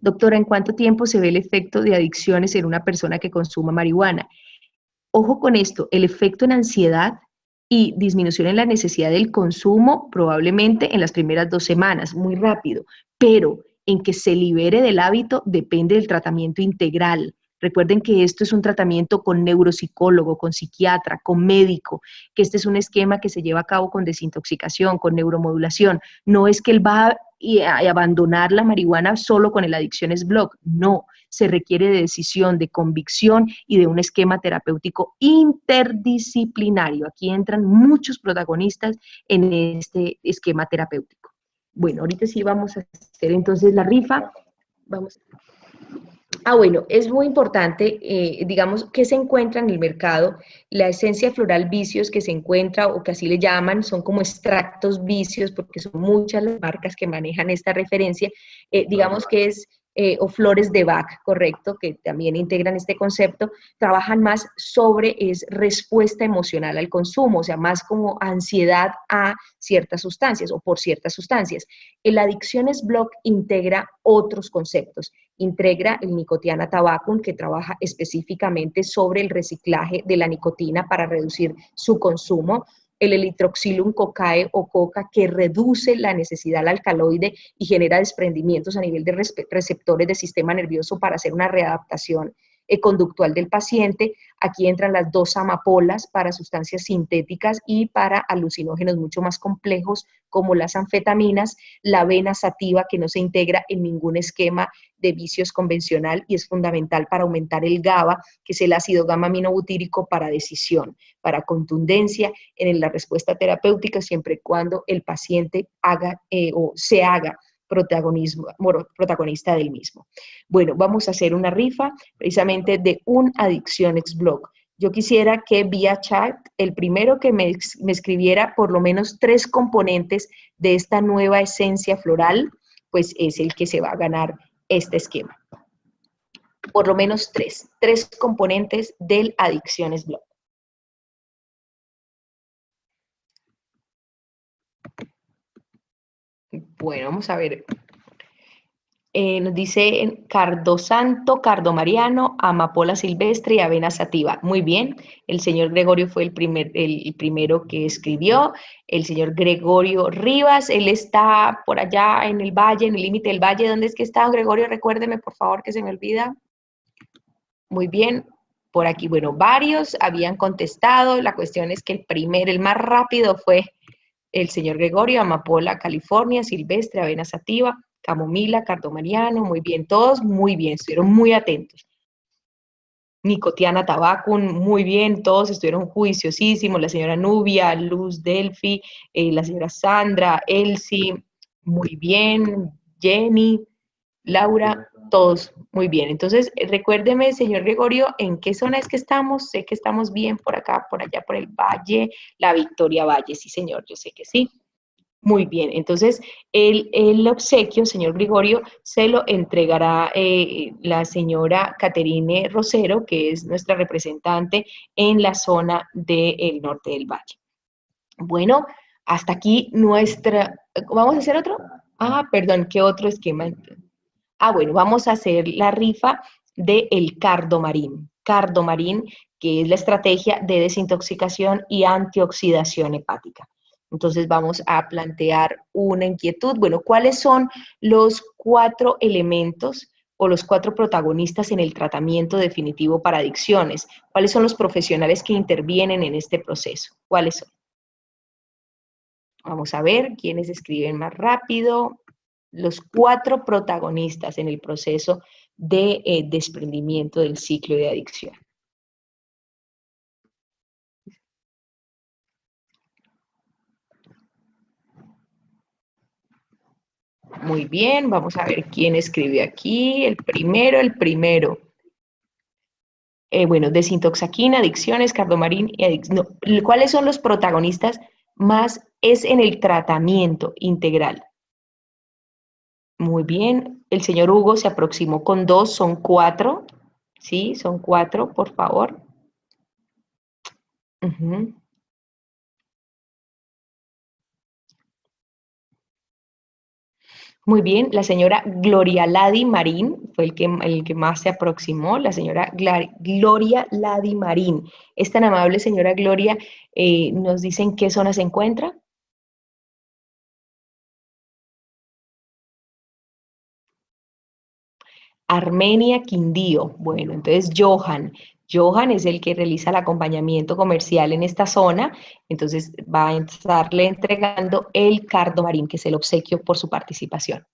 Doctora, ¿en cuánto tiempo se ve el efecto de adicciones en una persona que consuma marihuana? Ojo con esto, el efecto en ansiedad y disminución en la necesidad del consumo probablemente en las primeras 2 semanas, muy rápido, pero en que se libere del hábito depende del tratamiento integral. Recuerden que esto es un tratamiento con neuropsicólogo, con psiquiatra, con médico, que este es un esquema que se lleva a cabo con desintoxicación, con neuromodulación. No es que él va a abandonar la marihuana solo con el Adicciones Blog, no, se requiere de decisión, de convicción y de un esquema terapéutico interdisciplinario. Aquí entran muchos protagonistas en este esquema terapéutico. Bueno, ahorita sí vamos a hacer entonces la rifa. Vamos. Ah, bueno, es muy importante, digamos, que se encuentra en el mercado. La esencia floral vicios que se encuentra, o que así le llaman, son como extractos vicios, porque son muchas las marcas que manejan esta referencia. Digamos que es, o flores de Bach, correcto, que también integran este concepto, trabajan más sobre es respuesta emocional al consumo, o sea, más como ansiedad a ciertas sustancias o por ciertas sustancias. El Adicciones Blog integra otros conceptos. Integra el Nicotiana Tabacum, que trabaja específicamente sobre el reciclaje de la nicotina para reducir su consumo, el Erythroxylum cocae o coca, que reduce la necesidad del alcaloide y genera desprendimientos a nivel de receptores del sistema nervioso para hacer una readaptación conductual del paciente. Aquí entran las 2 amapolas para sustancias sintéticas y para alucinógenos mucho más complejos como las anfetaminas, la avena sativa, que no se integra en ningún esquema de vicios convencional y es fundamental para aumentar el GABA, que es el ácido gamma-aminobutírico para decisión, para contundencia en la respuesta terapéutica, siempre y cuando el paciente haga o se haga protagonista del mismo. Bueno, vamos a hacer una rifa precisamente de un Adicciones Blog. Yo quisiera que vía chat, el primero que me escribiera por lo menos 3 componentes de esta nueva esencia floral, pues es el que se va a ganar este esquema. Por lo menos 3 componentes del Adicciones Blog. Bueno, vamos a ver. Nos dice cardosanto, cardomariano, amapola silvestre y avena sativa. Muy bien, el señor Gregorio fue el primero que escribió. El señor Gregorio Rivas, él está por allá en el valle, en el límite del valle. ¿Dónde es que está, Gregorio? Recuérdeme, por favor, que se me olvida. Muy bien, por aquí, bueno, varios habían contestado. La cuestión es que el más rápido fue el señor Gregorio, amapola, California, silvestre, avena sativa, camomila, cardomariano, muy bien, todos muy bien, estuvieron muy atentos. Nicotiana Tabacum, muy bien, todos estuvieron juiciosísimos, la señora Nubia, Luz Delphi, la señora Sandra, Elsie, muy bien, Jenny, Laura, todos muy bien. Entonces, recuérdeme, señor Gregorio, ¿en qué zona es que estamos? Sé que estamos bien por acá, por allá, por el Valle, la Victoria Valle, sí, señor, yo sé que sí. Muy bien, entonces el obsequio, señor Gregorio, se lo entregará la señora Caterine Rosero, que es nuestra representante en la zona del norte del valle. Bueno, hasta aquí nuestra... ¿Vamos a hacer otro? Ah, perdón, ¿qué otro esquema? Ah, bueno, vamos a hacer la rifa del cardomarín. Cardomarín, que es la estrategia de desintoxicación y antioxidación hepática. Entonces vamos a plantear una inquietud. Bueno, ¿cuáles son los 4 elementos o los 4 protagonistas en el tratamiento definitivo para adicciones? ¿Cuáles son los profesionales que intervienen en este proceso? ¿Cuáles son? Vamos a ver quiénes escriben más rápido. Los 4 protagonistas en el proceso de desprendimiento del ciclo de adicción. Muy bien, vamos a ver quién escribe aquí. El primero. Bueno, desintoxaquina, adicciones, cardomarín y adicción. No, ¿cuáles son los protagonistas? Más es en el tratamiento integral. Muy bien, el señor Hugo se aproximó con 2, son 4. Sí, son 4, por favor. Uh-huh. Muy bien, la señora Gloria Ladi Marín fue el que más se aproximó, la señora Gloria Ladi Marín. Es tan amable, señora Gloria, nos dice en qué zona se encuentra. Armenia Quindío. Bueno, entonces Johan es el que realiza el acompañamiento comercial en esta zona, entonces va a estarle entregando el cardomarín, que es el obsequio por su participación.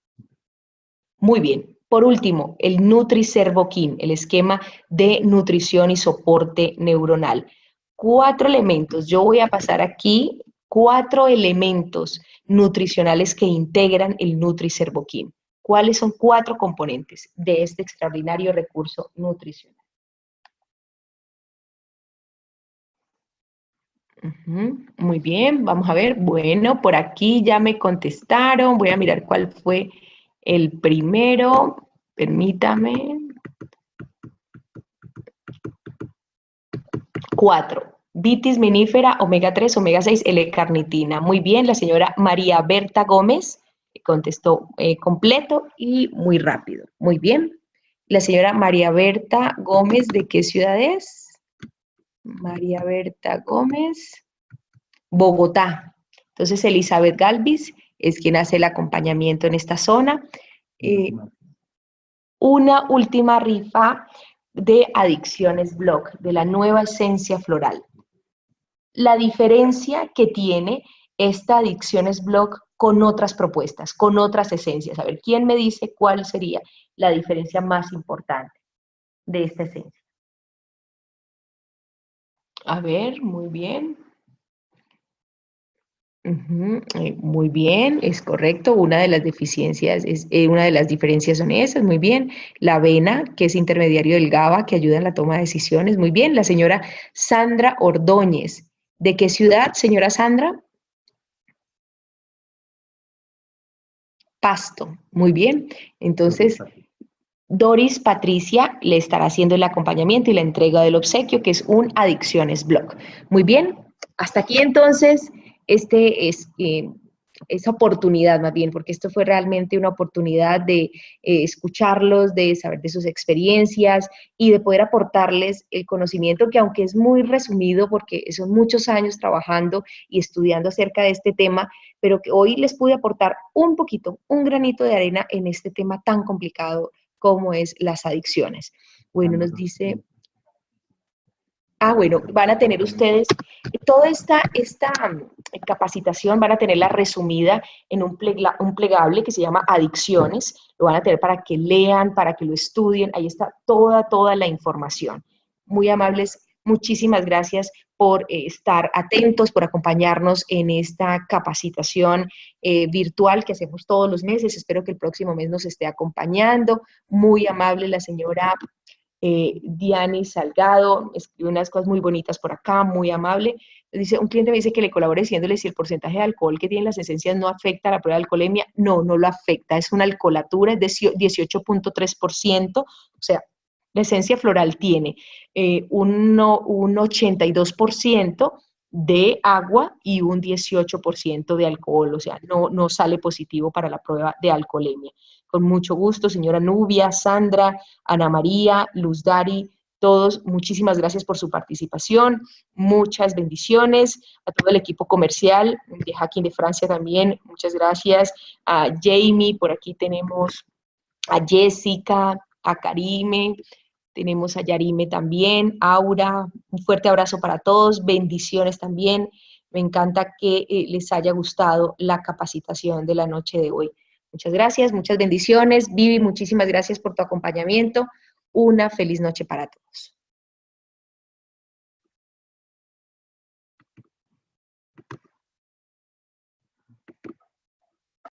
Muy bien. Por último, el Nutricervoquin, el esquema de nutrición y soporte neuronal. 4 elementos. Yo voy a pasar aquí 4 elementos nutricionales que integran el Nutricervoquin. ¿Cuáles son 4 componentes de este extraordinario recurso nutricional? Muy bien, vamos a ver. Bueno, por aquí ya me contestaron. Voy a mirar cuál fue el primero. Permítame. 4. Vitis vinífera, omega 3, omega 6, L-carnitina. Muy bien, la señora María Berta Gómez contestó completo y muy rápido. Muy bien. La señora María Berta Gómez, ¿de qué ciudad es? María Berta Gómez, Bogotá. Entonces, Elizabeth Galvis es quien hace el acompañamiento en esta zona. Una última rifa de Adicciones Blog, de la nueva esencia floral. La diferencia que tiene esta Adicciones Blog con otras propuestas, con otras esencias. A ver, ¿quién me dice cuál sería la diferencia más importante de esta esencia? A ver, muy bien. Muy bien, es correcto. Una de las deficiencias, una de las diferencias son esas, muy bien. La avena, que es intermediario del GABA, que ayuda en la toma de decisiones, muy bien. La señora Sandra Ordóñez. ¿De qué ciudad, señora Sandra? Pasto, muy bien. Entonces, Doris Patricia le estará haciendo el acompañamiento y la entrega del obsequio, que es un Adicciones Blog. Muy bien, hasta aquí entonces esa oportunidad más bien, porque esto fue realmente una oportunidad de escucharlos, de saber de sus experiencias y de poder aportarles el conocimiento que aunque es muy resumido, porque son muchos años trabajando y estudiando acerca de este tema, pero que hoy les pude aportar un poquito, un granito de arena en este tema tan complicado como es las adicciones. Bueno, nos dice, bueno, van a tener ustedes toda esta capacitación, van a tenerla resumida en un plegable que se llama Adicciones, lo van a tener para que lean, para que lo estudien, ahí está toda la información. Muy amables, muchísimas gracias por estar atentos, por acompañarnos en esta capacitación virtual que hacemos todos los meses. Espero que el próximo mes nos esté acompañando. Muy amable la señora Diani Salgado, escribe unas cosas muy bonitas por acá, muy amable. Dice, un cliente me dice que le colabore diciéndole si el porcentaje de alcohol que tienen las esencias no afecta a la prueba de alcoholemia. No, no lo afecta, es una alcoholatura, es de 18.3%, o sea, la esencia floral tiene un 82% de agua y un 18% de alcohol, o sea, no sale positivo para la prueba de alcoholemia. Con mucho gusto, señora Nubia, Sandra, Ana María, Luz Dari, todos, muchísimas gracias por su participación, muchas bendiciones, a todo el equipo comercial de Hacking de Francia también, muchas gracias, a Jamie, por aquí tenemos a Jessica, a Karime, tenemos a Yarime también, Aura, un fuerte abrazo para todos, bendiciones también. Me encanta que les haya gustado la capacitación de la noche de hoy. Muchas gracias, muchas bendiciones. Vivi, muchísimas gracias por tu acompañamiento. Una feliz noche para todos.